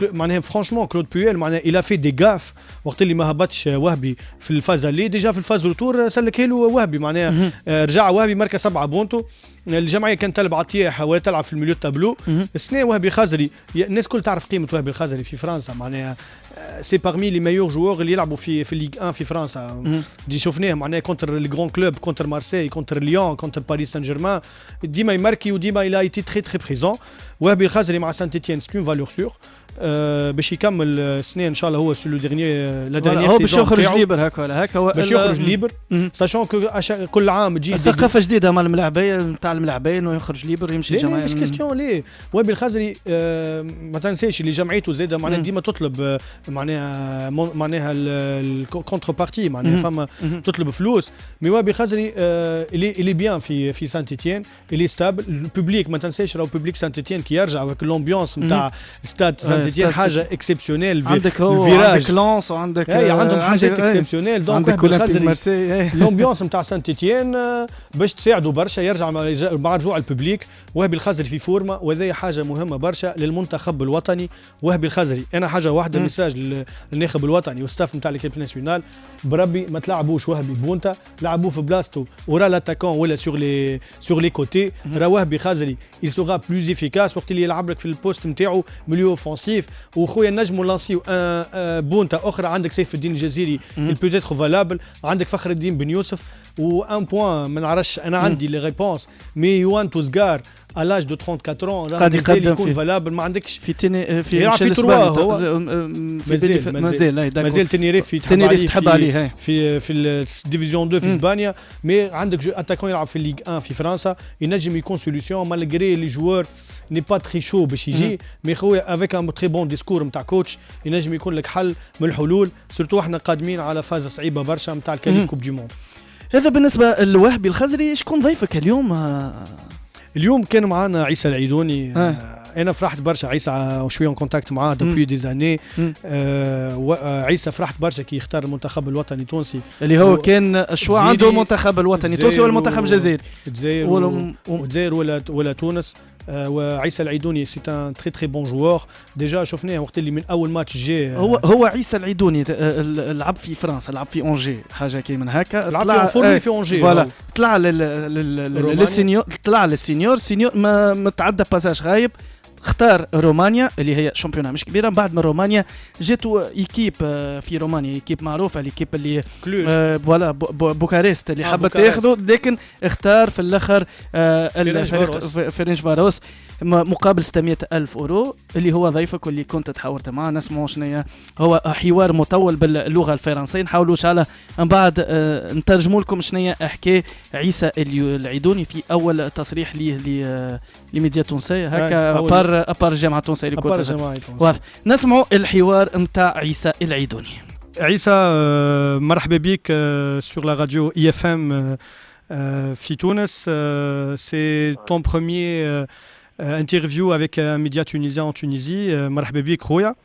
Speaker 3: معناها فرانشمون كلود بويل معناها il a fait des gaffes وقت اللي ما هبطش وهبي في الفاز اللي ديجا في الفاز روتور سلكها له وهبي معناها رجع وهبي مركز 7 بونتو. الجمعيه كانت تلعب عطياح ولا تلعب في الميليو تابلو. السنه وهبي خزري الناس كل تعرف قيمه وهبي الخزري في فرنسا معناها سي باغمي لي ميور جوور اللي يلعبوا في ليغ 1 في فرنسا. دي شفناه معناها كونتر لي غران كلوب كونتر مارسيل كونتر ليون كونتر باريس سان جيرمان ديما يماركي وديما il a été très très présent. وهبي الخزري مع سانت إتيان c'est une valeur sûre. باش يكمل السنه ان شاء الله هو سلو ديرنيي لا ديرنيي سيزون
Speaker 1: باش يخرج ليبر هكا ولا هكا
Speaker 3: باش يخرج ليبر ساشون كل عام تجي
Speaker 1: ثقافه جديده مع الملاعبيه نتاع الملاعبين ويخرج ليبر ويمشي جمعيه.
Speaker 3: مش كيستيون ليه وهبي الخزري ما تنساش اللي جمعيته زاده معناها ديما تطلب معناها الكونتر بارتي معناها فما تطلب فلوس. مي وهبي الخزري اللي بيان في سانت إتيان اللي ستابل. البوبليك ما تنساش راهو بوبليك سانت إتيان كي يرجع avec l'ambiance نتاع ستاد سانت إتيان حاجه اكسبسيونيل.
Speaker 1: عندك لونس وعندك
Speaker 3: عندهم حاجات اكسبسيونيل. دونك الامبيونس نتاع سانت إتيان باش تساعدوا برشا يرجع مع رجوع البوبليك. وهبي الخزري في فورما وهذه حاجه مهمه برشا للمنتخب الوطني. وهبي الخزري انا حاجه واحده ميساج للناخب الوطني والستاف نتاع ليكيب ناسيونال بربي ما تلعبوش وهبي بونتا لعبوه في بلاصتو ورا لاتاكون ولا سور لي كوتي. راه وهبي خزري il sera plus efficace وقت اللي يلعب لك في البوست نتاعو مليو اوفنسيف. وخويا نجموا لانسيو بونتا اخرى. عندك سيف الدين الجزيري البوتيتر فالابل عندك فخر الدين بن يوسف وان بوين ما نعرفش انا عندي لي ريبونس مي يوان توزغار à l'âge de 34 ans
Speaker 1: قاعد يقدم
Speaker 3: فالابل ما عندكش
Speaker 1: في تاني في
Speaker 3: يلعب في تروا هو مازال تنيريف في تحب عليه في الديفيزيون 2 في اسبانيا. مي عندك اتاكون يلعب في الليغ 1 في فرنسا ينجم يكون سوليوشن مالغري لي جوار ني با تري شو باش يجي. مي خويا افيك ان تري بون ديسكور نتاع كوتش ينجم يكون لك حل من الحلول. سورتو احنا قادمين على فاز صعيبه برشا نتاع الكاليف كوب دي موند.
Speaker 1: هذا بالنسبه للوهبي الخزري. شكون ضيفك اليوم؟
Speaker 3: اليوم كان معنا عيسى العيدوني انا فرحت برشا عيسى شويه اون كونتاكت معاه دوبوي دي زاني. عيسى فرحت برشا كي يختار المنتخب الوطني التونسي
Speaker 1: اللي هو كان شو عنده المنتخب الوطني التونسي ولا المنتخب الجزائري؟
Speaker 3: الجزائر ولا تونس. وعيسى العيدوني سي ان تري تري بون جوور. ديجا شفناه وقت اللي من اول ماتش جا
Speaker 1: هو عيسى العيدوني لعب في فرنسا، لعب في اونجي حاجه كي من هكا،
Speaker 3: لعب في اونجي
Speaker 1: فوالا طلع للسينيور، طلع للسينيور ما تعدى باساج غايب، اختار رومانيا اللي هي شامبيونة مش كبيره. بعد من رومانيا جاتو ايكيب في رومانيا، ايكيب معروفه، الايكيب اللي فوالا بوكارست اللي حبت تاخذه، لكن اختار في الاخر فيرنشفاروس مقابل 600,000 اورو اللي هو ضيفك واللي كنت تحاورت معاه. نسمعوا شنو هو حوار مطول باللغه الفرنسيه، نحاولوا ان شاء الله من بعد نترجموا لكم شنو حكى عيسى العيدوني في اول تصريح ليه لميديا تونسيه هكا ابار الجامعه التونسيه اللي كنت نسمعوا الحوار نتاع عيسى العيدوني.
Speaker 3: عيسى مرحبا بك sur la radio IFM في تونس. C'est ton premier interview avec un média tunisien en Tunisie. مرحبا بك خويا.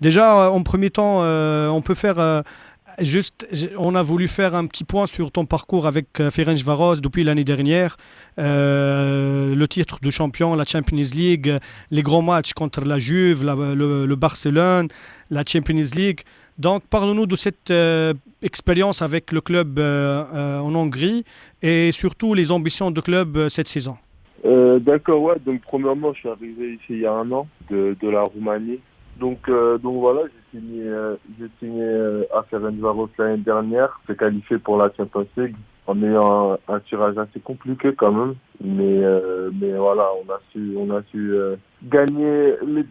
Speaker 3: Déjà en premier temps on peut faire on a voulu faire un petit point sur ton parcours avec Ferencváros depuis l'année dernière, le titre de champion, la Champions League, les grands matchs contre la Juve, le Barcelone, la Champions League. Donc parle-nous de cette expérience avec le club en Hongrie et surtout les ambitions du club cette saison.
Speaker 6: D'accord, ouais. Donc premièrement, je suis arrivé ici il y a un an de la Roumanie. Donc voilà, j'ai signé à Ferencváros l'année dernière, s'est qualifié pour la Champions League en ayant un tirage assez compliqué quand même, mais voilà, on a su gagner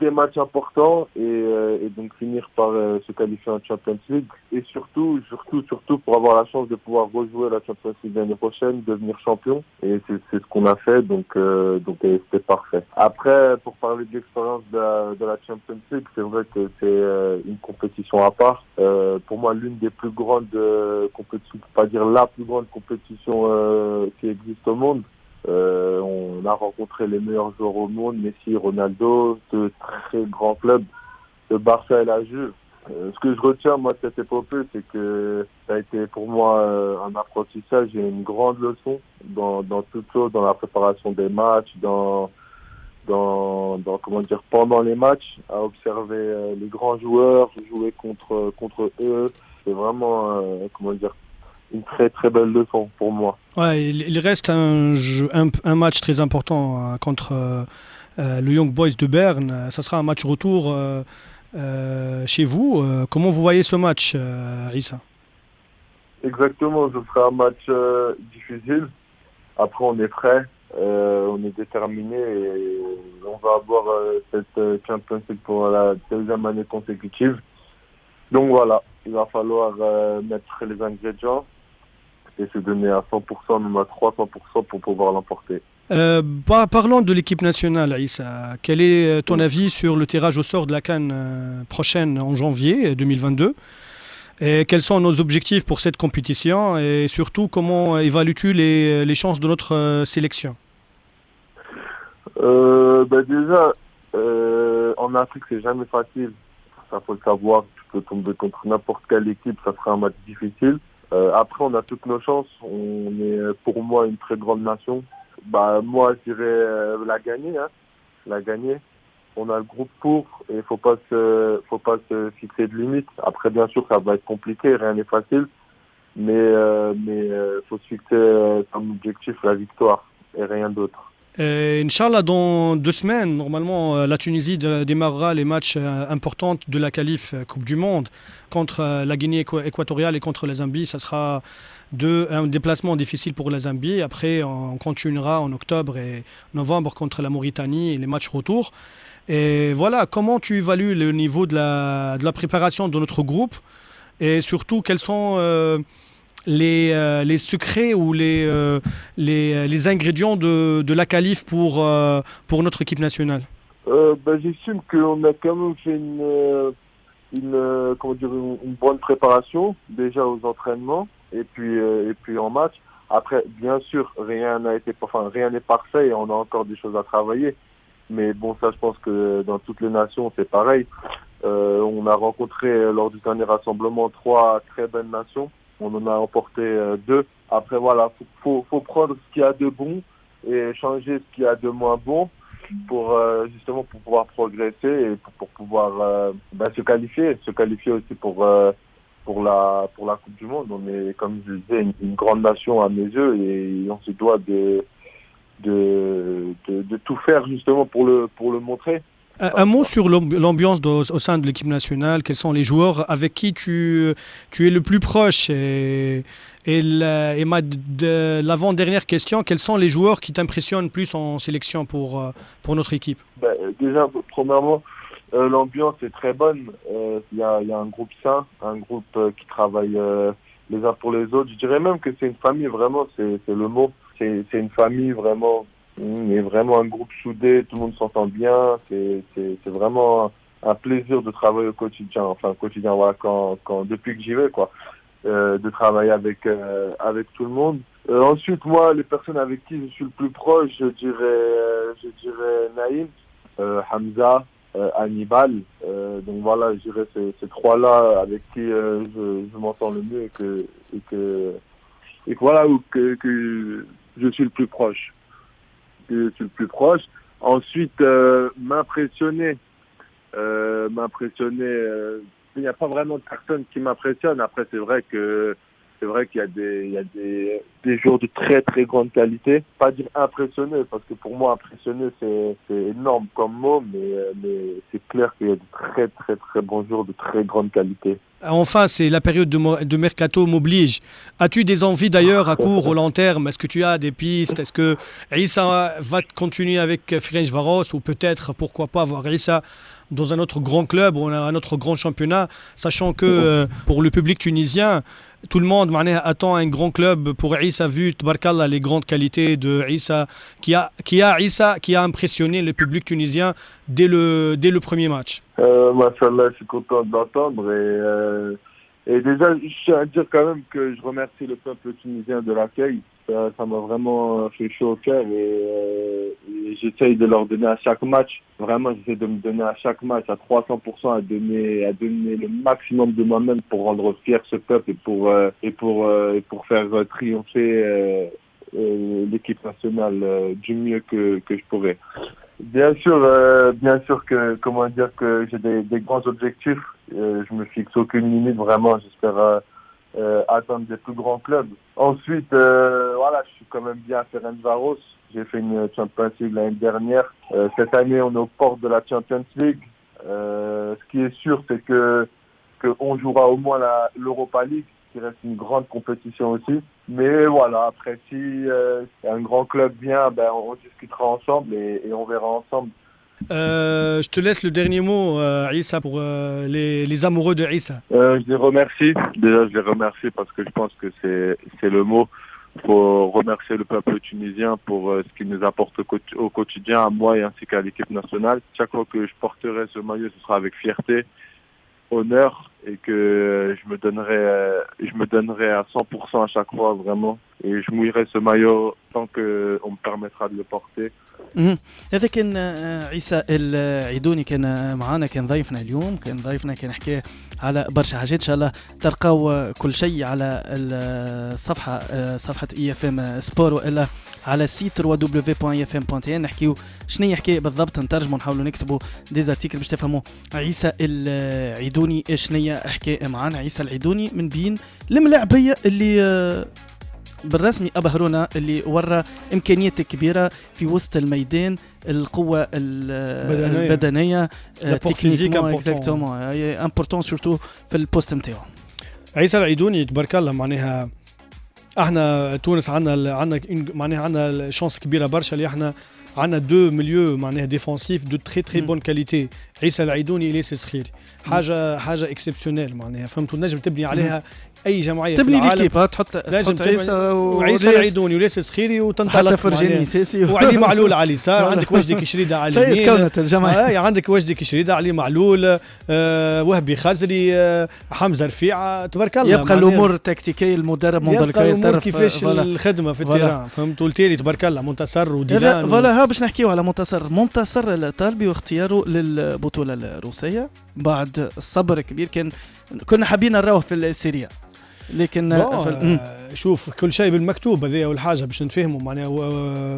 Speaker 6: des matchs importants et donc finir par se qualifier en Champions League et surtout pour avoir la chance de pouvoir rejouer la Champions League l'année prochaine, devenir champion, et c'est ce qu'on a fait, donc c'était parfait. Après, pour parler de l'expérience de la Champions League, c'est vrai que c'est une compétition à part. Pour moi, l'une des plus grandes compétitions, pour pas dire la plus grande compétition qui existe au monde. On a rencontré les meilleurs joueurs au monde, Messi, Ronaldo, de très grands clubs, le Barça et la Juve. Ce que je retiens moi de cette épopée, c'est que ça a été pour moi un apprentissage et une grande leçon dans toute chose, dans la préparation des matchs, dans comment dire, pendant les matchs, à observer les grands joueurs, jouer contre eux. C'est vraiment comment dire, une très très belle leçon pour moi.
Speaker 3: Ouais, il reste un match très important contre le Young Boys de Berne. Ça sera un match retour chez vous. Comment vous voyez ce match, Issa?
Speaker 6: Exactement, ce sera un match difficile. Après, on est prêt, on est déterminé et on va avoir cette Champions League pour la deuxième année consécutive. Donc voilà, il va falloir mettre les ingrédients et se donner à 100%, même à 300% pour pouvoir l'emporter.
Speaker 3: Parlons de l'équipe nationale, Issa. Quel est ton avis sur le tirage au sort de la CAN prochaine en janvier 2022 ? Et quels sont nos objectifs pour cette compétition et surtout comment évalues-tu les chances de notre sélection ?
Speaker 6: Déjà, en Afrique, c'est jamais facile. Ça faut le savoir. Tu peux tomber contre n'importe quelle équipe, ça sera un match difficile. Après, on a toutes nos chances. On est pour moi une très grande nation. Moi, je dirais la gagner. On a le groupe pour et faut pas se fixer de limites. Après, bien sûr, ça va être compliqué, rien n'est facile, mais faut se fixer comme objectif la victoire et rien d'autre.
Speaker 3: Inch'Allah, dans 2 semaines, normalement, la Tunisie démarrera les matchs importants de la qualif Coupe du Monde contre la Guinée équatoriale et contre la Zambie. Ça sera un déplacement difficile pour la Zambie. Après, on continuera en octobre et novembre contre la Mauritanie et les matchs retour. Et voilà, comment tu évalues le niveau de la préparation de notre groupe et surtout quels sont les secrets ou les ingrédients de la qualif pour notre équipe nationale?
Speaker 6: J'estime qu'on a quand même fait une bonne préparation déjà aux entraînements et puis en match. Après, bien sûr, rien n'est parfait et on a encore des choses à travailler. Mais bon, ça, je pense que dans toutes les nations, c'est pareil. On a rencontré lors du dernier rassemblement 3 très belles nations. On en a emporté 2. Après, voilà, faut prendre ce qu'il y a de bon et changer ce qu'il y a de moins bon pour justement pour pouvoir progresser et pour pouvoir se qualifier aussi pour la Coupe du Monde. On est, comme je disais, une grande nation à mes yeux et on se doit de tout faire justement pour le montrer.
Speaker 3: Un mot sur l'ambiance au sein de l'équipe nationale. Quels sont les joueurs avec qui tu es le plus proche et l'avant-dernière question, quels sont les joueurs qui t'impressionnent plus en sélection pour notre équipe?
Speaker 6: Déjà, premièrement, l'ambiance est très bonne. Il y a un groupe sain, un groupe qui travaille les uns pour les autres. Je dirais même que c'est une famille, vraiment, c'est le mot. C'est une famille vraiment. Et vraiment un groupe soudé, tout le monde s'entend bien, c'est vraiment un plaisir de travailler au quotidien, voilà, depuis que j'y vais, quoi, de travailler avec tout le monde. Ensuite, moi, les personnes avec qui je suis le plus proche, je dirais Naïm, Hamza, Hannibal, donc voilà, je dirais ces 3-là avec qui je m'entends le mieux et que je suis le plus proche. Ensuite, m'impressionner. Il n'y a pas vraiment de personne qui m'impressionne. Après, c'est vrai qu'il y a des joueurs de très très grande qualité. Pas dire impressionner, parce que pour moi impressionner c'est énorme comme mot, mais c'est clair qu'il y a de très très très bons joueurs de très grande qualité.
Speaker 3: Enfin, c'est la période de mercato m'oblige. As-tu des envies d'ailleurs à court ou long terme? Est-ce que tu as des pistes? Est-ce que Issa va continuer avec Ferencváros ou peut-être, pourquoi pas, voir Issa dans un autre grand club ou un autre grand championnat, sachant que pour le public tunisien, tout le monde attend un grand club pour Issa, vu Tbarkallah, les grandes qualités de Issa, qui a impressionné le public tunisien dès le premier match.
Speaker 6: Machallah, je suis content de l'entendre et déjà je tiens à dire quand même que je remercie le peuple tunisien de l'accueil. Ça m'a vraiment fait chaud au cœur et j'essaye de leur donner à chaque match. Vraiment, j'essaie de me donner à chaque match à 300%, à donner le maximum de moi-même pour rendre fier ce peuple et pour faire triompher l'équipe nationale du mieux que je pourrais. Bien sûr que j'ai des grands objectifs. Je me fixe aucune limite, vraiment. J'espère atteindre des plus grands clubs. Ensuite, voilà, je suis quand même bien à Ferencváros. J'ai fait une Champions League l'année dernière. Cette année, on est aux portes de la Champions League. Ce qui est sûr, c'est qu'on jouera au moins l'Europa League, qui reste une grande compétition aussi. Mais voilà, après, si un grand club vient, on discutera ensemble et on verra ensemble.
Speaker 3: Je te laisse le dernier mot, Issa, pour les amoureux de Issa.
Speaker 6: Je les remercie. Déjà, je les remercie parce que je pense que c'est le mot. Il faut remercier le peuple tunisien pour ce qu'il nous apporte au quotidien, à moi et ainsi qu'à l'équipe nationale. Chaque fois que je porterai ce maillot, ce sera avec fierté, honneur, et que je me donnerai à 100% à chaque fois, vraiment. Et je mouillerai ce maillot tant qu'on me permettra de le porter.
Speaker 1: هذا كان عيسى العيدوني كان معنا، كان ضيفنا اليوم، كان حكى على برشا حاجات. ان شاء الله تلقاو كل شيء على الصفحه صفحه EFM سبور والا على السيت www.efm.tn. نحكيو شنو يحكي بالضبط، نترجموا نحاولوا نكتبوا ديزارتيكل باش تفهموا عيسى العيدوني شنو حكى معنا. عيسى العيدوني من بين الملاعبيه اللي بالرسمي أبهرونا، اللي ورى إمكانيات كبيرة في وسط الميدان، القوة البدنية امبورتون سورتو في البوست نتاعو.
Speaker 3: عيسى العيدوني تبارك الله، معناها احنا تونس عندنا شانس كبيرة برشا اللي احنا عندنا دو ميليو معناها ديفونسيف دو تري تري بون كاليتي. عيسى العيدوني إلياس الصخيري حاجة اكسبسيونيل، معناها فهمتوا، نجم تبني عليها اي جمعيه في
Speaker 1: تبني
Speaker 3: العالم
Speaker 1: ليكيب تحط عيسى
Speaker 3: وعيسى العيدوني وليس سخيري وتنطلق
Speaker 1: حتى فرجاني ساسي
Speaker 3: وعلي معلول على اليسار عندك وجدي كشريده على
Speaker 1: سيد
Speaker 3: اليمين
Speaker 1: كونت الجماعه
Speaker 3: عندك وجدي كشريده علي معلول وهبي خزري حمزه رفيعه تبارك الله
Speaker 1: يبقى الامور التكتيكيه المدرب منذ
Speaker 3: الامور كيفاش الخدمه في التيران فهمت والتالي تبارك الله منتصر وديلان
Speaker 1: فوالا باش نحكيو على منتصر الطالبي واختياره للبطوله الروسيه بعد الصبر كبير كنا حابين نراوه في السيريا لكن
Speaker 3: شوف كل شيء بالمكتوب هذه اول حاجه باش نتفهموا معناها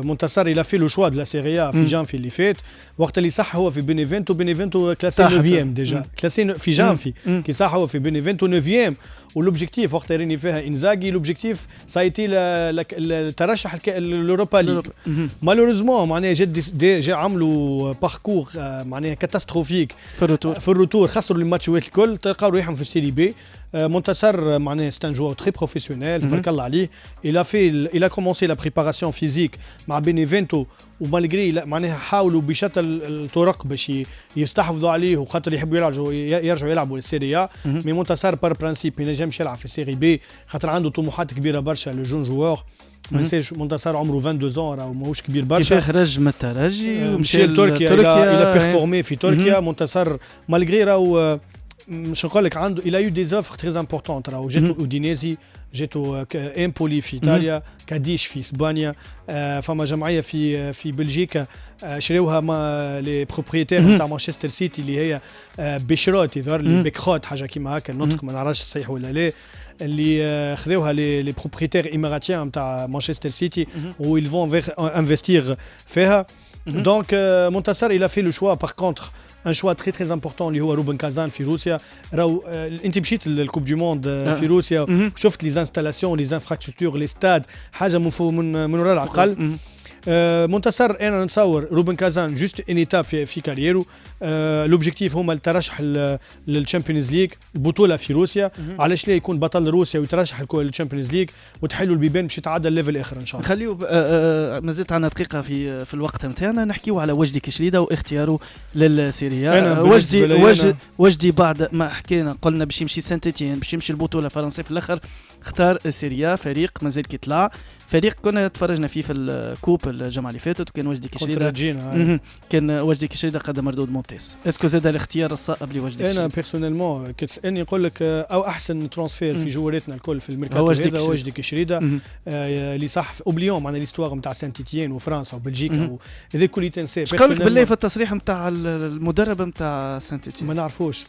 Speaker 3: منتصر الى في لو شوا دو لا سيريا في جانفي اللي فات وقت اللي صح هو في بينيفينتو كلاسي 9 ديجا كلاسي في جانفي كي صح هو في بينيفينتو 9 ولوبجيكتيف وقت يريني فيها انزاغي لوبجيكتيف سايتي الترشح لوروبا ليغ مالوريزمون معناها جا عملوا باركور معناها كاتاستروفيك في الروتور خسروا الماتشات الكل تلقاو ريحهم في السيري بي منتصر معناها c'est un joueur très professionnel تبارك الله عليه il a commencé la préparation physique مع بينيفينتو ومالغري معناها حاولوا بشتى الطرق باش يستحفظوا عليه وخاطر يحبوا يرجعوا يلعبوا السيريا مي منتصر بار برانسيب ما ينجمش يلعب في السيري بي خاطر عنده طموحات كبيره برشا لو جون جوور ما نساش منتصر عمره 22 راه ماهوش كبير برشا
Speaker 1: كيف خرج من الترجي
Speaker 3: ومشى لتركيا الى بيرفورمي في تركيا منتصر مالغري راهو مش نقول لك عنده الى يو دي زوفر تري امبورطونت راهو جاتو اودينيزي جاتو امبولي في ايطاليا كاديش في اسبانيا فما جمعيه في بلجيكا شراوها ما لي بروبريتير نتاع مانشستر سيتي اللي هي بيشروت يظهر لي بيكروت حاجه كيما هكا النطق ما نعرفش صحيح ولا لا اللي خذوها لي بروبريتير اماراتيين نتاع مانشستر سيتي ويل فون انفستير فيها دونك منتصر الى في لو شوا باغ كونتر ان شوا تري تري امبورطون اللي هو روبن كازان في روسيا راهو انت مشيت للكوب دو موند في روسيا شفت لي انستالاسيون لي انفراستركتور لي ستاد حاجه من وراء العقل منتصر انا نتصور روبن كازان جوست ان ايتاب في كاريرو لوبجيكتيف هما الترشح للشامبيونز ليج البطوله في روسيا علاش لا يكون بطل روسيا ويترشح للشامبيونز ليج وتحلوا البيبان باش يتعدى الليفل الاخر ان شاء الله.
Speaker 1: خليو مازالت عندنا دقيقه في الوقت نتاعنا نحكيو على وجدي كشريده واختياره للسيريا. وجدي بعد ما حكينا قلنا باش يمشي سانت إتيان باش يمشي البطوله الفرنسيه في الاخر اختار السيريا فريق مازال كيطلع فريق كنا تفرجنا فيه في الكوب الجمعه اللي فاتت وكان وجدي كشريده كان وجدي كشريده قدم مردود ممتاز. اسكو زاد الاختيار الصائب لوجدي كشريده؟
Speaker 3: انا بيرسونيلمون كي تسالني نقول لك او احسن ترانسفير في جواراتنا الكل في الميركاتو هذا وجدي كشريده اللي صح اوبليون معنا ليستوار نتاع سانت إتيان وفرنسا وبلجيكا هذا كل تنسى.
Speaker 1: قال لك بالله في التصريح نتاع المدرب نتاع سانت إتيان
Speaker 3: ما نعرفوش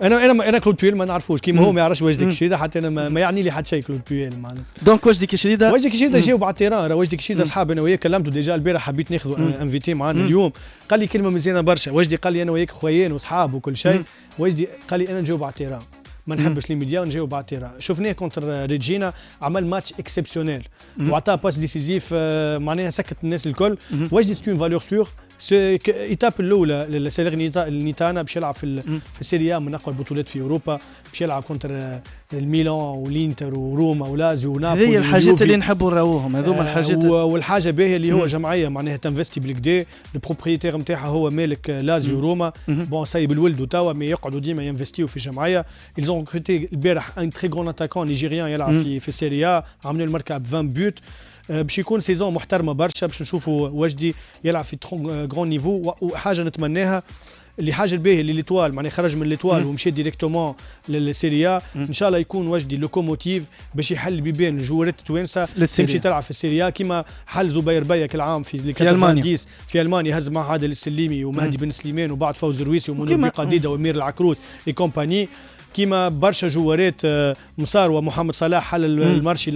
Speaker 3: انا كلود بيول ما نعرفوش كيما هو ما يعرفش وجدي كشريده حتى انا ما يعني لي حتى شيء كلود بيول معناها.
Speaker 1: دونك وجدي كشريده
Speaker 3: جاوب على التيران راه وجدي كشريده اصحاب انا وياه كلمته ديجا البارح حبيت ناخذ انفيتي معنا اليوم قال لي كلمه مزيانه برشا وجدي قال لي انا وياك خويان واصحاب وكل شيء وجدي قال لي انا نجاوب على التيران ما نحبش لي ميديا ونجاوب على التيران. شفناه كونتر ريجينا عمل ماتش اكسبسيونيل وعطاه باس ديسيزيف معناها سكت الناس الكل. وجدي سي اون فالور سور ايتاب الاولى للسيرنيتانا باش يلعب في السيريا من اقوى البطولات في اوروبا باش يلعب كونتر الميلان والانتر وروما ولازيو ونابولي.
Speaker 1: هذه الحاجات اللي نحبوا نراوهم هذوما الحاجات
Speaker 3: والحاجه باهيه اللي هو جمعيه معناها تنفستي بالكدا البروبريتير نتاعها هو مالك لازيو روما بون سايب الولد وتوا مي يقعدوا ديما ينفستيو في جمعيه. ils ont recruté البارح ان تري غون اتاكون نيجيريان يلعب في السيريا عملوا المركب 20 بوت باش يكون سيزون محترمه برشا باش نشوفوا وجدي يلعب في غران نيفو. وحاجه نتمناها اللي حاجه الباهيه اللي ليتوال معناها خرج من ليتوال ومشى ديريكتومون للسيريا ان شاء الله يكون وجدي لوكوموتيف باش يحل بيبان الجوارات التوانسه تمشي تلعب في السيريا كيما حل زبير بيك العام في المانيا في المانيا هز مع عادل السليمي ومهدي بن سليمان وبعد فوز الرويسي ومنور بقديده وامير العكروت اي كومباني كيما برشا جوارات مسار ومحمد صلاح حل المارشي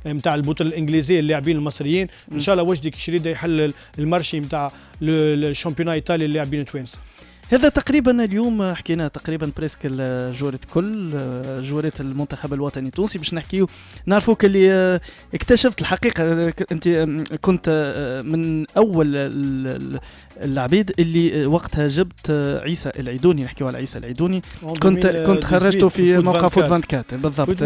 Speaker 3: نتاع البطوله الانجليزيه اللاعبين المصريين ان شاء الله وجدي كشريده يحل المارشي نتاع الشامبيون ايطالي اللاعبين التوانسه.
Speaker 1: هذا تقريبا اليوم حكينا تقريبا بريسك الجوارات كل جوارات المنتخب الوطني التونسي باش نحكيو نعرفوك اللي اكتشفت الحقيقه انت كنت من اول العبيد اللي وقتها جبت عيسى العيدوني نحكيو على عيسى العيدوني كنت خرجته في موقع فوت 24 بالضبط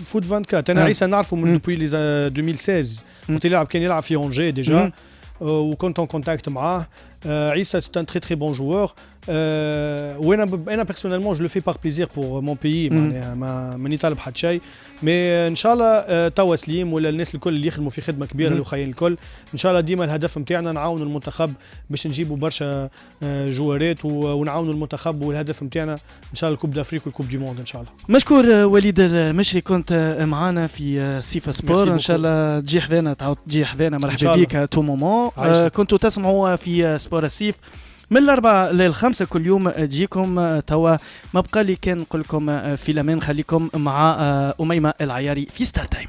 Speaker 3: فوت 24 انا عيسى نعرفه من دوبوي 2016 كنت كان يلعب في اونجي ديجا وكنت en contact معاه. عيسى c'est un très très bon joueur وانا بيرسونيلمون جو لو في بار بليزير بور مون بيي معناها ماني طالب حد شيء مي ان شاء الله توا سليم ولا الناس الكل اللي يخدموا في خدمه كبيره الاخرين الكل ان شاء الله ديما الهدف نتاعنا نعاونوا المنتخب باش نجيبوا برشا جوارات ونعاونوا المنتخب والهدف نتاعنا ان شاء الله الكوب دافريك والكوب دي موند ان شاء الله.
Speaker 1: مشكور وليد المشري كنت معنا في سيفا سبور ان شاء الله تجي حذانا تعاود تجي حذانا مرحبا بك تو مومون. كنتوا تسمعوا في سبور السيف من الأربعة للخمسة كل يوم تجيكم. توا ما بقى لي كان نقول لكم في الأمان خليكم مع أميمة العياري في ستار تايم.